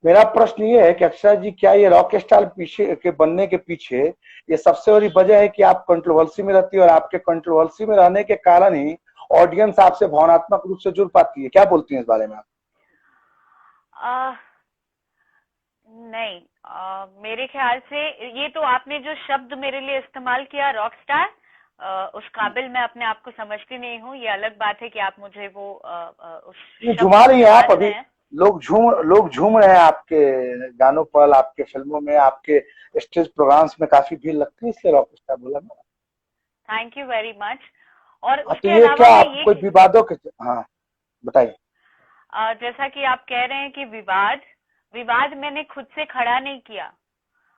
मेरा प्रश्न ये है कि अक्षरा जी, क्या ये रॉक स्टार पीछे के बनने के पीछे ये सबसे बड़ी वजह है कि आप कंट्रोवर्सी में रहती है, और आपके कंट्रोवर्सी में रहने के कारण ही ऑडियंस आपसे भावनात्मक रूप से जुड़ पाती है? क्या बोलती हैं इस बारे में आप?
आ, नहीं, मेरे ख्याल से ये तो आपने जो शब्द मेरे लिए इस्तेमाल किया रॉक स्टार, उस काबिल मैं अपने आप को समझती नहीं हूँ। ये अलग बात है कि आप मुझे वो उस
ये
शब्द
झुमा
को
रही हैं आप
समझ
अभी।
रहे हैं।
लोग झूम रहे हैं आपके गानों पर, आपके फिल्मों में, आपके स्टेज प्रोग्राम्स में काफी भीड़ लगती है, इसलिए रॉक स्टार बोला ना।
Thank you very much. और
हाँ, तो
उसके
ये
अलावा
क्या
मैं
आप कोई विवादों के, हाँ बताइए।
जैसा कि आप कह रहे हैं कि विवाद, विवाद मैंने खुद से खड़ा नहीं किया।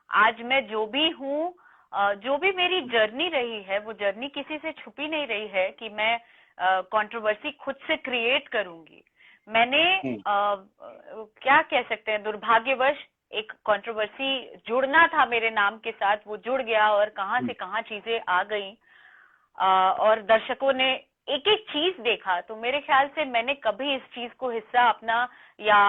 आज मैं जो भी हूँ, जो भी मेरी जर्नी रही है, वो जर्नी किसी से छुपी नहीं रही है कि मैं कंट्रोवर्सी खुद से क्रिएट करूंगी। मैंने क्या कह सकते हैं, दुर्भाग्यवश एक कंट्रोवर्सी जुड़ना था मेरे नाम के साथ, वो जुड़ गया और कहां से कहां चीजें आ गई। और दर्शकों ने एक एक चीज देखा। तो मेरे ख्याल से मैंने कभी इस चीज को हिस्सा अपना या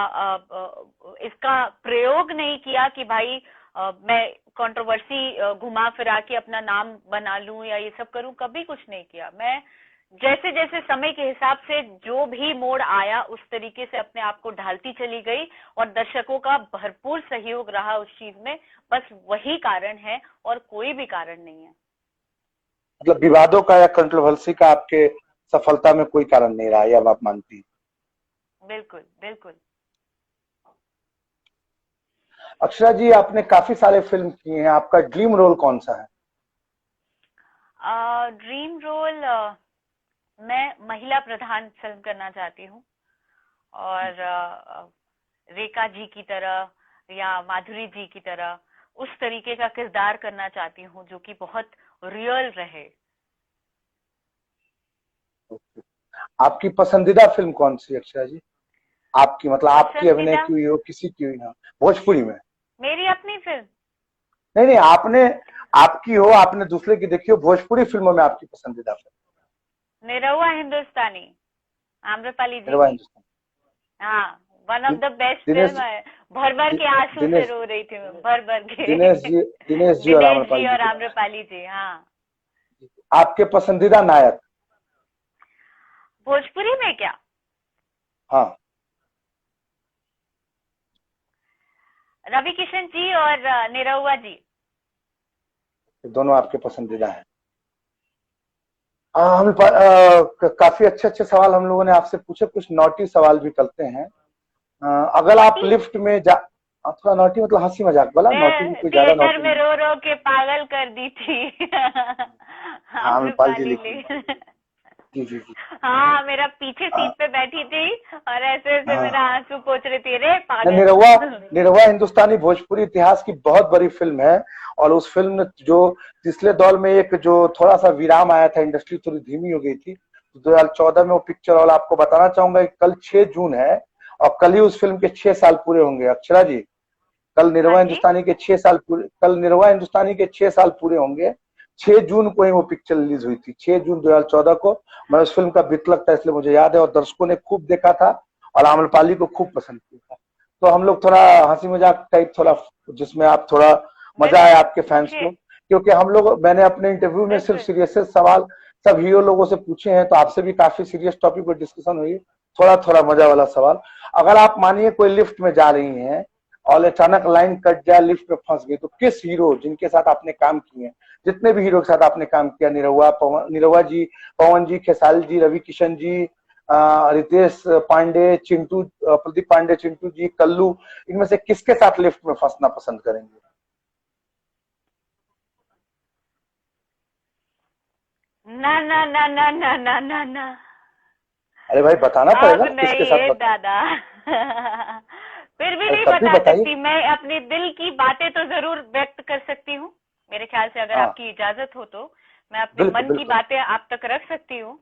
इसका प्रयोग नहीं किया कि भाई मैं कंट्रोवर्सी घुमा फिरा के अपना नाम बना लूं या ये सब करूं। कभी कुछ नहीं किया। मैं जैसे जैसे समय के हिसाब से जो भी मोड़ आया उस तरीके से अपने आप को ढालती चली गई, और दर्शकों का भरपूर सहयोग रहा उस चीज में। बस वही कारण है और कोई भी कारण नहीं है।
मतलब विवादों का या कंट्रोवर्सी का आपके सफलता में कोई कारण नहीं रहा, ये अब आप मानती हैं?
बिल्कुल बिल्कुल।
अक्षरा जी, आपने काफी सारे फिल्म किए हैं, आपका ड्रीम रोल कौन सा है?
ड्रीम रोल, मैं महिला प्रधान फिल्म करना चाहती हूँ, और रेखा जी की तरह या माधुरी जी की तरह उस तरीके का किरदार करना चाहती हूँ जो कि बहुत रियल रहे।
आपकी पसंदीदा फिल्म कौन सी है अक्षरा जी? आपकी मतलब आपकी अभिनय
पसंदीदा
की हुई हो, किसी की हुई हो भोजपुरी में?
मेरी अपनी फिल्म।
नहीं नहीं, आपने, आपकी हो, आपने दूसरे की देखी हो, भोजपुरी फिल्मों में आपकी पसंदीदा फिल्म?
निरहुआ हिंदुस्तानी, आम्रपाली जी
निरहुआ
की।
हिंदुस्तान।
हाँ, one of the best
Dinesh
film है। भर भर के आंसू से
दिनेश
रो रही थी मैं, भर भर के।
दिनेश जी और
दिनेश जी
आम्रपाली जी
और
के बारे
आम्रपाली जी, हाँ।
में। आपके पसंदीदा नायक?
भोजपुरी में क्या?
हाँ।
रवि किशन जी और निरहुआ जी।
दोनों आपके पसंदीदा हैं। हम काफी अच्छे अच्छे सवाल हम लोगों ने आपसे पूछे, कुछ नॉटी सवाल भी करते हैं। अगर आप
नौटी?
लिफ्ट में जा, थोड़ा नॉटी मतलब हंसी मजाक वाला, नॉटी भी
मैं
कोई ज्यादा
थिएटर
नॉटी
में
नहीं।
रो रो के पागल कर दी थी।
हाँ, अमरपाल जी
आम्रपाली
लिखी।
ने।
जी जी जी।
हाँ, मेरा पीछे सीट पे बैठी थी और ऐसे ऐसे मेरा
हाँ,
आंसू पोंछ रही थी, रे पागल।
निरहुआ, निरहुआ हिंदुस्तानी भोजपुरी इतिहास की बहुत बड़ी फिल्म है। और उस फिल्म ने जो पिछले दौर में एक जो थोड़ा सा विराम आया था, इंडस्ट्री थोड़ी धीमी हो गई थी, 2014 में वो पिक्चर। और आपको बताना चाहूंगा कि कल 6 जून है और कल ही उस फिल्म के 6 साल पूरे होंगे अक्षरा जी। कल
हाँ
निरहुआ
जी।
हिंदुस्तानी के 6 साल पूरे, कल निरहुआ हिंदुस्तानी के 6 साल पूरे होंगे। 6 जून को ही वो पिक्चर रिलीज हुई थी, 6 जून 2014 को। मैं उस फिल्म का बितलक था, इसलिए मुझे याद है, और दर्शकों ने खूब देखा था और आम्रपाली को खूब पसंद किया था। तो हम लोग थोड़ा हंसी मजाक टाइप, थोड़ा जिसमें आप थोड़ा मजा आया
बिल्कुल
आपके फैंस
पूछिए।
को। क्योंकि हम लोग, मैंने अपने इंटरव्यू में सिर्फ
बिल्कुल।
सीरियस सवाल सब हीरो लोगों से पूछे हैं, तो आपसे भी काफी सीरियस टॉपिक पर डिस्कशन हुई। थोड़ा थोड़ा मजा वाला सवाल, अगर आप मानिए कोई लिफ्ट में जा रही हैं और अचानक लाइन कट जाए, लिफ्ट में फंस गई, तो किस हीरो जिनके साथ आपने काम किए हैं, जितने भी हीरो के साथ आपने काम किया, निरहुआ जी, पवन जी, खेसारी जी, रवि किशन जी, रितेश पांडे, चिंटू, प्रदीप पांडे, चिंटू जी, कल्लू, इनमें से किसके साथ लिफ्ट में फंसना पसंद करेंगे?
ना ना ना ना ना ना ना ना,
अरे भाई बताना
अब
पड़ेगा किसके
नहीं
साथ
है
बता।
दादा। फिर भी
अरे
नहीं
तब भी
बता
बताइए।
सकती मैं, अपने दिल की बातें तो जरूर व्यक्त कर सकती हूँ। मेरे ख्याल से अगर
हाँ,
आपकी इजाजत हो तो मैं अपने
बिल्कुल
मन की
बिल्कुल।
बातें आप तक रख सकती हूँ।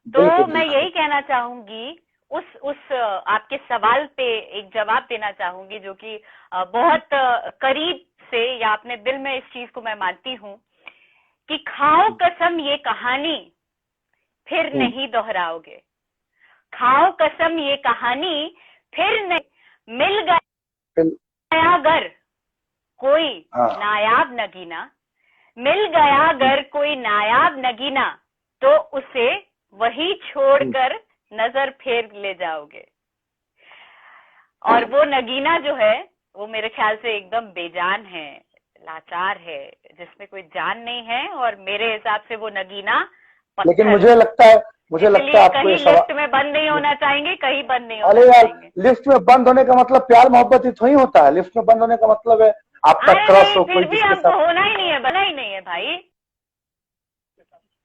तो
बिल्कुल
मैं
बिल्कुल।
यही कहना चाहूंगी, उस आपके सवाल पे एक जवाब देना चाहूंगी, जो कि बहुत करीब से, या अपने दिल में इस चीज को मैं मानती हूँ कि खाओ कसम ये कहानी फिर
हम्म।
नहीं दोहराओगे। खाओ कसम ये कहानी फिर नहीं, मिल
फिर-
गया अगर कोई
हाँ।
नायाब नगीना, मिल गया
हम्म,
अगर कोई नायाब नगीना, तो उसे वही
हम्म,
छोड़कर नजर फेर ले जाओगे। और वो नगीना जो है, वो मेरे ख्याल से एकदम बेजान है, लाचार है, जिसमें कोई जान नहीं है, और मेरे हिसाब से वो नगीना
लेकिन
पत्थर है।
मुझे लगता
इसलिए
है आपको ये
कहीं
सवाल।
लिफ्ट में बंद नहीं होना चाहेंगे, कहीं बंद नहीं
अरे
होना
यार,
चाहेंगे।
लिफ्ट में बंद होने का मतलब प्यार मोहब्बत ही थोड़ी होता है। लिफ्ट में बंद होने का मतलब है आपका
अरे
क्रश
नहीं,
हो
फिर
कोई
भी
जिसके
हमको
साथ।
होना ही नहीं है, बना ही नहीं है भाई।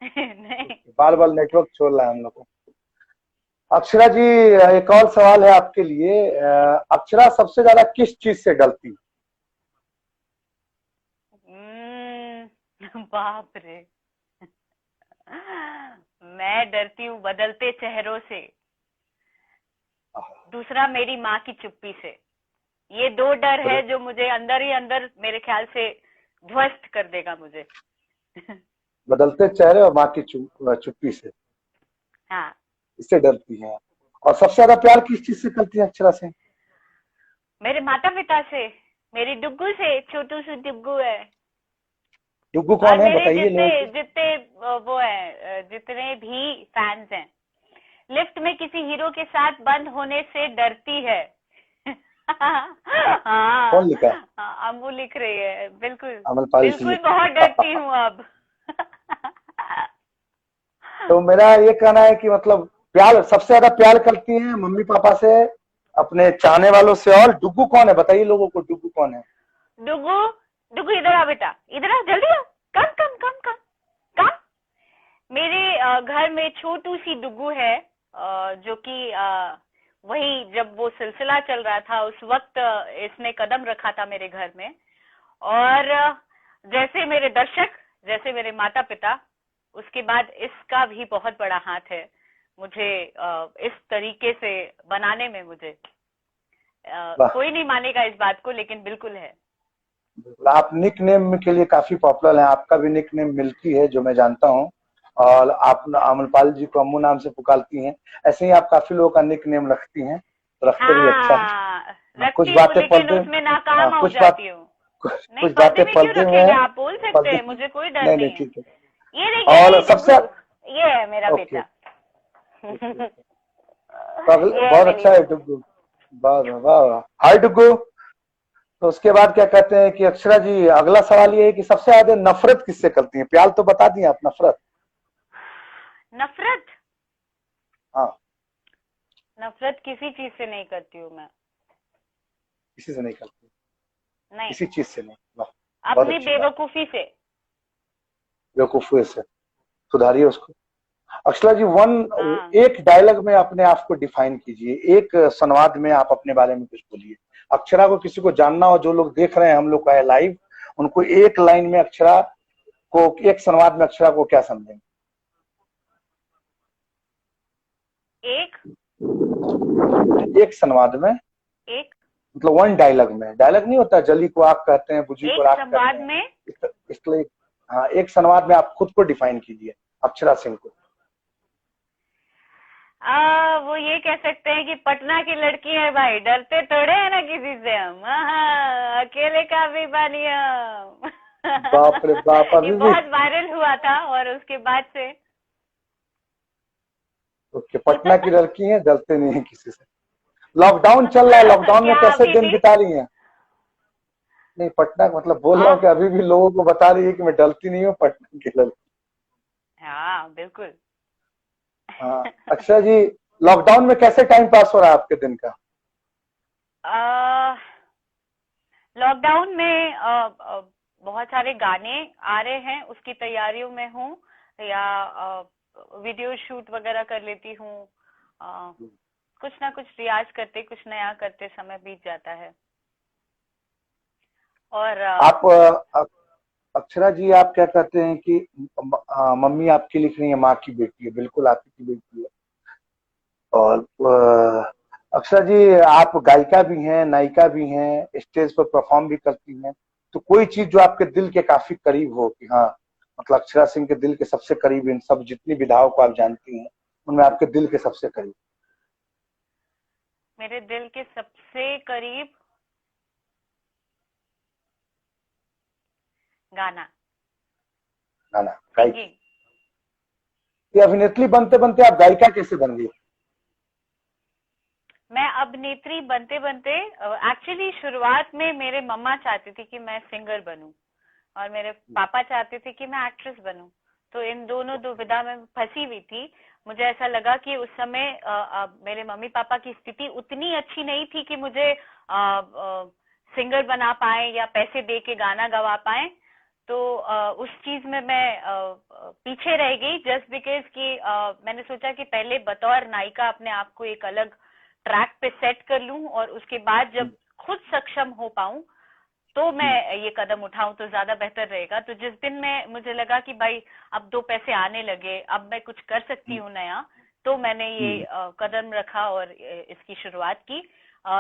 नहीं।
बार बार नेटवर्क छोड़ रहा है हम लोग को। अक्षरा जी, एक और सवाल है आपके लिए। अक्षरा सबसे ज्यादा किस चीज से डरती है?
बाप रे। मैं डरती हूँ बदलते चेहरों से, दूसरा मेरी माँ की चुप्पी से। ये दो डर है
बदल,
जो मुझे अंदर ही अंदर, मेरे ख्याल से ध्वस्त कर देगा मुझे।
बदलते चेहरे और माँ की चुप्पी से,
हाँ।
इससे डरती है। और सबसे ज्यादा प्यार किस चीज से करती है अक्षरा से?
मेरे माता पिता से, मेरी डुग्गू से, छोटू सी डुग्गू है।
डुग्गू
और
कौन है,
मेरे
बताइए
जितने
लोगों को।
जितने वो है, जितने भी फैंस हैं, लिफ्ट में किसी हीरो के साथ बंद होने से डरती है।
कौन
हाँ।
लिखा?
हाँ, अम्बू लिख रही है, बिल्कुल।
अमलपाल जी
बिल्कुल बहुत डरती
लिखा।
हूँ अब।
तो मेरा ये कहना है कि मतलब प्यार, सबसे ज्यादा प्यार करती हैं मम्मी पापा से, अपने चाहने वालों से। और डुग्गू कौन है, बताइए लोगों को, डुग्गू कौन है?
डुगू, डुगू इधर आ बेटा, इधर आ, जल्दी आ, कम कम कम कम कम। मेरे घर में छोटू सी डुगू है, जो कि वही जब वो सिलसिला चल रहा था उस वक्त इसने कदम रखा था मेरे घर में। और जैसे मेरे दर्शक, जैसे मेरे माता पिता, उसके बाद इसका भी बहुत बड़ा हाथ है मुझे इस तरीके से बनाने में। मुझे
वाह।
कोई नहीं मानेगा इस बात को, लेकिन बिल्कुल है।
आप निक नेम के लिए काफी पॉपुलर हैं। आपका भी निक नेम मिल्की है, जो मैं जानता हूँ। और आप अमरपाल जी को अम्मू नाम से पुकारती हैं। ऐसे ही आप काफी लोगों का निक नेम रखती हैं, तो रखते भी अच्छा है।
हाँ,
कुछ
रखती हूँ,
बातें
लेकिन
पर्दे,
उसमें नाकाम हो
कुछ बात,
जाती हूँ। नहीं,
कुछ
पर्दे
बातें
में क्यों
पर्दे में
रखेंगे,
है।
आप बोल सकते
पर्दे,
हैं, मुझे कोई डर
नहीं नहीं
नहीं है।
ठीक है।
ये देखिए,
और
ये
सबसे,
डुगू, ये है मेरा
ओके,
बेटा।
तो अगले,
ये है
बहुत
मेरी
अच्छा है
डुगू।
डुग्गू। वाह वाह वाह वाह। हाय डुग्गू। तो उसके बाद क्या कहते हैं कि अक्षरा जी, अगला सवाल ये है कि सबसे ज्यादा नफरत किससे करती हैं? प्यार तो बता दिए आप, नफरत?
नफरत,
हाँ।
नफरत किसी चीज से नहीं करती हूँ मैं।
किसी से नहीं करती?
नहीं,
किसी चीज से नहीं? वाह, बहुत
अपनी
अच्छी बात।
बेवकूफी से।
बेवकूफी से सुधारिए उसको। अक्षरा जी
हाँ।
एक डायलॉग में अपने आप को डिफाइन कीजिए, एक संवाद में आप अपने बारे में कुछ बोलिए। अक्षरा को किसी को जानना हो, जो लोग देख रहे हैं हम लोग का लाइव, उनको एक लाइन में अक्षरा को, एक संवाद में अक्षरा को क्या समझेंगे?
एक
एक संवाद में,
एक
मतलब वन डायलॉग में, डायलॉग नहीं होता, जली को आग कहते हैं, बुझी को
एक
राख कहते
संवाद
हैं,
में
इसलिए हाँ, एक संवाद में आप खुद को डिफाइन कीजिए, अक्षरा सिंह को।
वो ये कह सकते हैं कि पटना की लड़की है भाई, डरते थोड़े है ना किसी से हम, अकेले का भी बानी हम।
बाप रे बाप,
ये
अभी भी।
बहुत वायरल हुआ था और उसके बाद से
ओके, पटना की लड़की है, डरते नहीं है किसी से। लॉकडाउन चल रहा है, लॉकडाउन में
क्या
कैसे
अभी
दिन
भी?
बिता रही हैं? नहीं, पटना का मतलब बोल रहा हूँ कि अभी भी लोगों को बता रही है कि मैं डरती नहीं हूँ, पटना की लड़की।
हाँ बिल्कुल।
हाँ, अक्षरा जी, लॉकडाउन में कैसे टाइम पास हो रहा है आपके दिन का?
लॉकडाउन में बहुत सारे गाने आ रहे हैं, उसकी तैयारियों में हूँ, या वीडियो शूट वगैरह कर लेती हूँ। कुछ ना कुछ रियाज करते, कुछ नया करते समय बीत जाता है। और
आप अक्षरा जी, आप क्या कहते हैं कि मम्मी आपकी लिख रही है, माँ की बेटी है, बिल्कुल आपकी की बेटी है। और अक्षरा जी, आप गायिका भी हैं, नायिका भी हैं, स्टेज पर परफॉर्म भी करती हैं, तो कोई चीज जो आपके दिल के काफी करीब हो, कि हाँ, मतलब अक्षरा सिंह के दिल के सबसे करीब, इन सब जितनी विधाओं को आप जानती हैं, उनमें आपके दिल के सबसे करीब
मेरे दिल के सबसे करीब गाना,
गाना, गायकी।
सिंगिंग।
ये अभिनेत्री बनते बनते आप गायिका कैसे बन गई?
मैं अभिनेत्री बनते बनते, एक्चुअली शुरुआत में मेरे मम्मा चाहती थी कि मैं सिंगर बनूं और मेरे पापा चाहते थे कि मैं एक्ट्रेस बनूं। तो इन दोनों दुविधा में फंसी हुई थी। मुझे ऐसा लगा कि उस समय मेरे मम्मी पापा की स्थिति उतनी अच्छी नहीं थी कि मुझे सिंगर बना पाए या पैसे दे के गाना गवा पाए। तो उस चीज में मैं पीछे रह गई, जस्ट बिकॉज कि मैंने सोचा कि पहले बतौर नायिका अपने आप को एक अलग ट्रैक पे सेट कर लूं और उसके बाद जब खुद सक्षम हो पाऊं तो मैं ये कदम उठाऊं तो ज्यादा बेहतर रहेगा। तो जिस दिन में मुझे लगा कि भाई अब 2 पैसे आने लगे, अब मैं कुछ कर सकती हूँ नया, तो मैंने ये कदम रखा और इसकी शुरुआत की।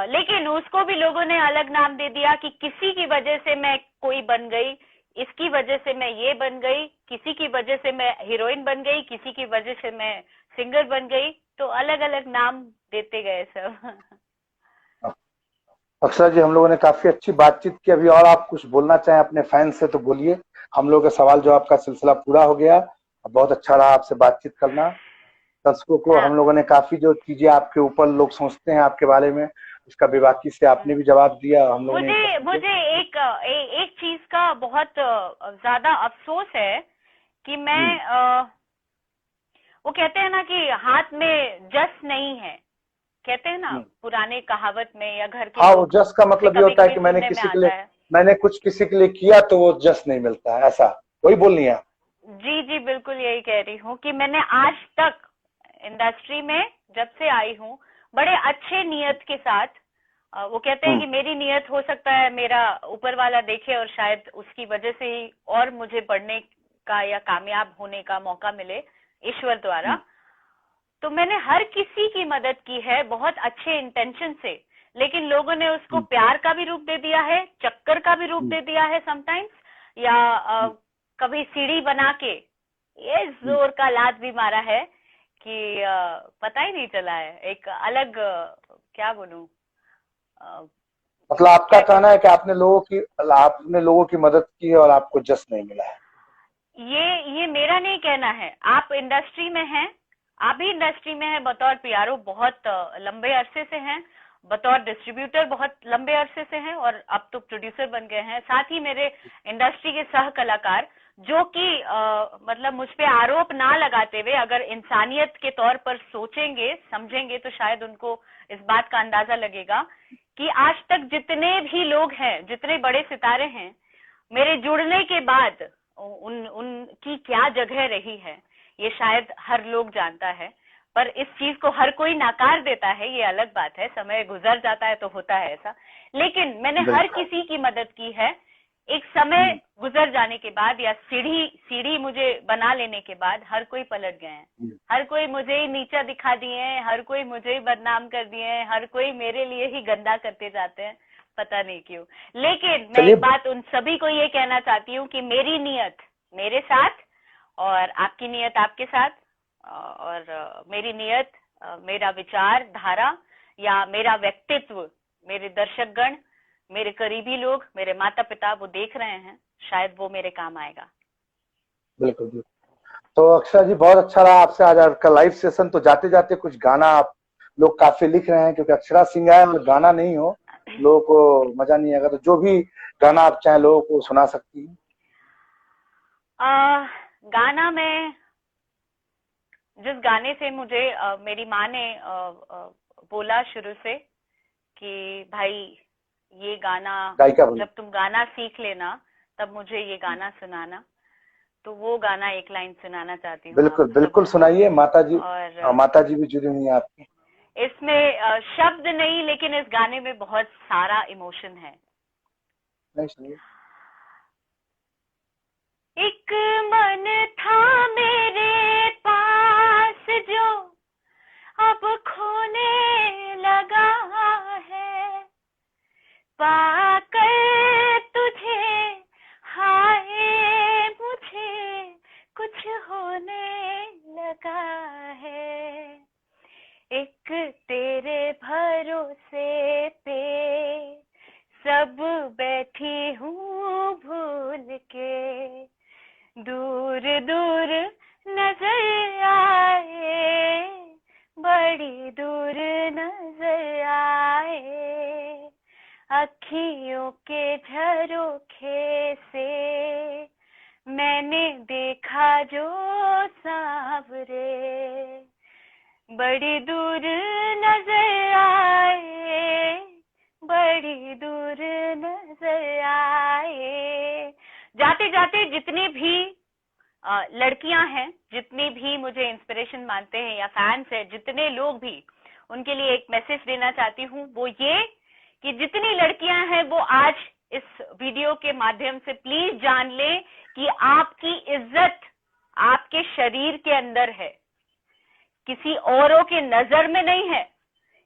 लेकिन उसको भी लोगों ने अलग नाम दे दिया कि किसी की वजह से मैं कोई बन गई, इसकी वजह से मैं ये बन गई, किसी की वजह से मैं हीरोइन बन गई, किसी की वजह से मैं सिंगर बन गई। तो अलग अलग नाम देते गए सब।
अक्षरा जी, हम लोगों ने काफी अच्छी बातचीत की, अभी और आप कुछ बोलना चाहें अपने फैंस से तो बोलिए। हम लोगों का सवाल जवाब का सिलसिला पूरा हो गया। बहुत अच्छा रहा आपसे बातचीत करना। दर्शकों को हम लोगों ने काफी जो चीजें आपके ऊपर लोग सोचते हैं आपके बारे में, उसका बेबाकी से आपने भी जवाब दिया, हम लोगों ने
मुझे
समझे।
मुझे एक चीज का बहुत ज्यादा अफसोस है कि मैं वो कहते हैं ना कि हाथ में जस नहीं है, कहते हैं ना पुराने कहावत में, या घर के
हाँ, वो
लोग
जस का
से
मतलब ये
कभी
होता है
कभी
कि
सुनने में आता है।
मैंने कुछ किसी के लिए किया तो वो जस नहीं मिलता है, ऐसा वही बोलनी है।
जी जी बिल्कुल यही कह रही हूँ कि मैंने आज तक इंडस्ट्री में जब से आई हूँ बड़े अच्छे नियत के साथ, वो कहते हैं कि मेरी नियत हो सकता है मेरा ऊपर वाला देखे और शायद उसकी वजह से ही और मुझे बढ़ने का या कामयाब होने का मौका मिले ईश्वर द्वारा। तो मैंने हर किसी की मदद की है बहुत अच्छे इंटेंशन से, लेकिन लोगों ने उसको प्यार का भी रूप दे दिया है, चक्कर का भी रूप दे दिया है समटाइम्स, या कभी सीढ़ी बना के ये जोर का लात भी मारा है कि पता ही नहीं चला है। एक अलग क्या बोलूं,
मतलब आपका
क्या
कहना है कि
कहूं,
आपने लोगों की मदद की है और आपको जस नहीं मिला है।
ये मेरा नहीं कहना है। आप इंडस्ट्री में हैं, आप भी इंडस्ट्री में हैं, बतौर पीआरओ बहुत लंबे अरसे से हैं, बतौर डिस्ट्रीब्यूटर बहुत लंबे अरसे से हैं, और अब तो प्रोड्यूसर बन गए हैं। साथ ही मेरे इंडस्ट्री के सह कलाकार जो कि मतलब मुझ पे आरोप ना लगाते हुए अगर इंसानियत के तौर पर सोचेंगे समझेंगे तो शायद उनको इस बात का अंदाजा लगेगा कि आज तक जितने भी लोग हैं, जितने बड़े सितारे हैं, मेरे जुड़ने के बाद उनकी क्या जगह रही है। ये शायद हर लोग जानता है, पर इस चीज को हर कोई नाकार देता है, ये अलग बात है। समय गुजर जाता है तो होता है ऐसा, लेकिन मैंने हर किसी की मदद की है। एक समय गुजर जाने के बाद या सीढ़ी मुझे बना लेने के बाद हर कोई पलट गए हैं, हर कोई मुझे ही नीचा दिखा दिए हैं, हर कोई मुझे ही बदनाम कर दिए हैं, हर कोई मेरे लिए ही गंदा करते जाते हैं, पता नहीं क्यों। लेकिन मैं एक बात उन सभी को ये कहना चाहती हूँ कि मेरी नियत मेरे साथ और आपकी नियत आपके साथ, और मेरी नियत, मेरा विचार धारा या मेरा व्यक्तित्व, मेरे दर्शकगण, मेरे करीबी लोग, मेरे माता पिता वो देख रहे हैं, शायद वो मेरे काम आएगा।
बिल्कुल बिल्कुल। तो अक्षरा जी बहुत अच्छा रहा आपसे आज आपका लाइव सेशन। तो जाते जाते कुछ गाना आप लोग काफी लिख रहे हैं, क्योंकि अक्षरा सिंह है और गाना नहीं हो लोगों को मजा नहीं आएगा, तो जो भी गाना आप चाहें लोगों को सुना सकती हैं।
गाना में जिस गाने से मुझे मेरी माँ ने बोला शुरू से कि भाई ये गाना जब तुम गाना सीख लेना तब मुझे ये गाना सुनाना, तो वो गाना एक लाइन सुनाना चाहती हूँ।
बिल्कुल बिल्कुल सुनाइए। माता जी भी जुड़ी हुई है आपकी।
इसमें शब्द नहीं, लेकिन इस गाने में बहुत सारा इमोशन है। एक मन था मेरे पास जो अब खोने लगा है, पाकर तुझे हाय मुझे कुछ होने लगा है। एक तेरे भरोसे पे सब बैठी हूँ भूल के, दूर दूर नजर आए, बड़ी दूर नजर आए, अखियों के झरोखे से मैंने देखा जो सांवरे, बड़ी दूर नजर आए, बड़ी दूर नजर आए। जाते जाते जितनी भी लड़कियां हैं, जितनी भी मुझे इंस्पिरेशन मानते हैं या फैंस हैं, जितने लोग भी, उनके लिए एक मैसेज देना चाहती हूँ, वो ये कि जितनी लड़कियां हैं वो आज इस वीडियो के माध्यम से प्लीज जान लें कि आपकी इज्जत आपके शरीर के अंदर है, किसी औरों के नजर में नहीं है।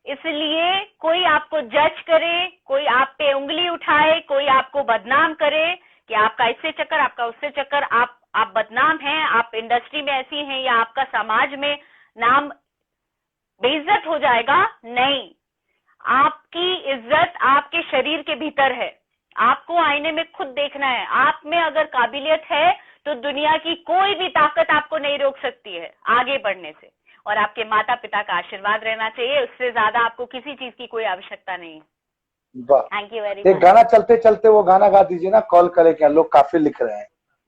इसलिए कोई आपको जज करे, कोई आप पे उंगली उठाए, कोई आपको बदनाम करे कि आपका इससे चक्कर, आपका उससे चक्कर, आप बदनाम हैं, आप इंडस्ट्री में ऐसी हैं, या आपका समाज में नाम बेइज्जत हो जाएगा, नहीं। आपकी इज्जत आपके शरीर के भीतर है। आपको आईने में खुद देखना है। आप में अगर काबिलियत है तो दुनिया की कोई भी ताकत आपको नहीं रोक सकती है आगे बढ़ने से, और आपके माता पिता का आशीर्वाद रहना चाहिए। उससे ज्यादा आपको किसी चीज की कोई आवश्यकता नहीं है। Thank you very much.
एक गाना चलते चलते वो गाना गा दीजिए ना, कॉल करे क्या, लोग काफी लिख रहे हैं।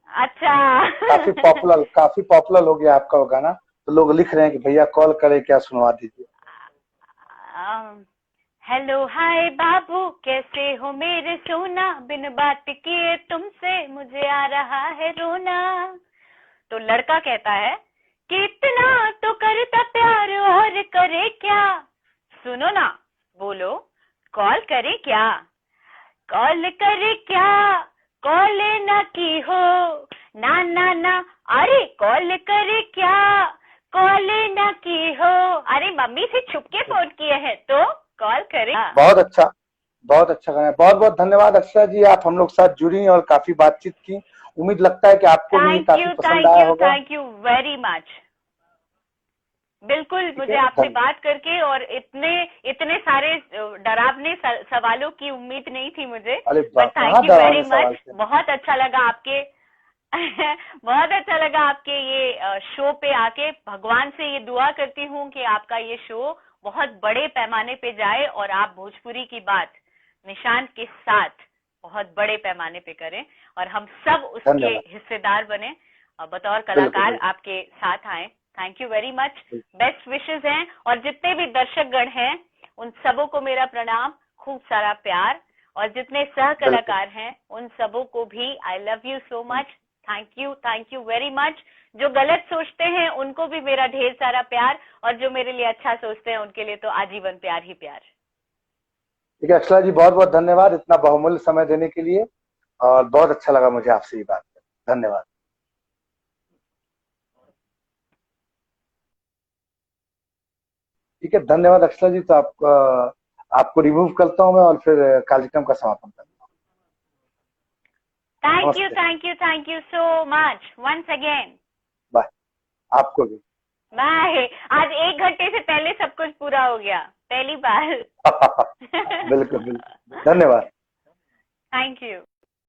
अच्छा
काफी पॉपुलर हो गया आपका वो गाना, तो लोग लिख रहे हैं कि भैया कॉल करे क्या, सुनवा दीजिए।
हेलो हाय बाबू, कैसे हो मेरे सोना, बिन बात किए तुमसे मुझे आ रहा है रोना। तो लड़का कहता है कि इतना तो करता प्यार और करे क्या, सुनो ना, बोलो कॉल करे क्या, कॉल करे क्या, कॉल ना की हो, ना ना ना, अरे कॉल करे क्या, कॉल ना की हो, अरे मम्मी से छुप के फोन किए हैं तो कॉल करे।
बहुत अच्छा गाना। बहुत बहुत धन्यवाद अक्षरा जी, आप हम लोग साथ जुड़ी और काफी बातचीत की। उम्मीद लगता है कि आपको भी काफी पसंद आया होगा।
Thank you very much. बिल्कुल, मुझे आपसे बात करके और इतने सारे डरावने सवालों की उम्मीद नहीं थी मुझे, पर थैंक यू वेरी मच। बहुत अच्छा लगा आपके बहुत अच्छा लगा आपके ये शो पे आके। भगवान से ये दुआ करती हूँ कि आपका ये शो बहुत बड़े पैमाने पे जाए और आप भोजपुरी की बात निशान के साथ बहुत बड़े पैमाने पे करें और हम सब उसके हिस्सेदार बने, बतौर कलाकार आपके साथ आए। Thank you very much. Best wishes हैं, और जितने भी दर्शकगण हैं उन सबों को मेरा प्रणाम, खूब सारा प्यार, और जितने सह कलाकार हैं उन सबों को भी I love you so much. Thank you very much. जो गलत सोचते हैं उनको भी मेरा ढेर सारा प्यार, और जो मेरे लिए अच्छा सोचते हैं उनके लिए तो आजीवन प्यार ही प्यार।
ठीक है अक्षरा जी, बहुत बहुत धन्यवाद इतना बहुमूल्य समय देने के लिए, और बहुत अच्छा लगा मुझे आपसे ये बात कर। धन्यवाद। ठीक है, धन्यवाद अक्षरा जी। तो आपको रिमूव करता हूं मैं और फिर कार्यक्रम का समापन करता हूँ। नमस्ते।
Thank you so much once again.
Bye. आपको भी।
बाय। आज 1 घंटे से पहले सब कुछ पूरा हो गया, पहली बार।
बिल्कुल बिल्कुल, धन्यवाद।
Thank you.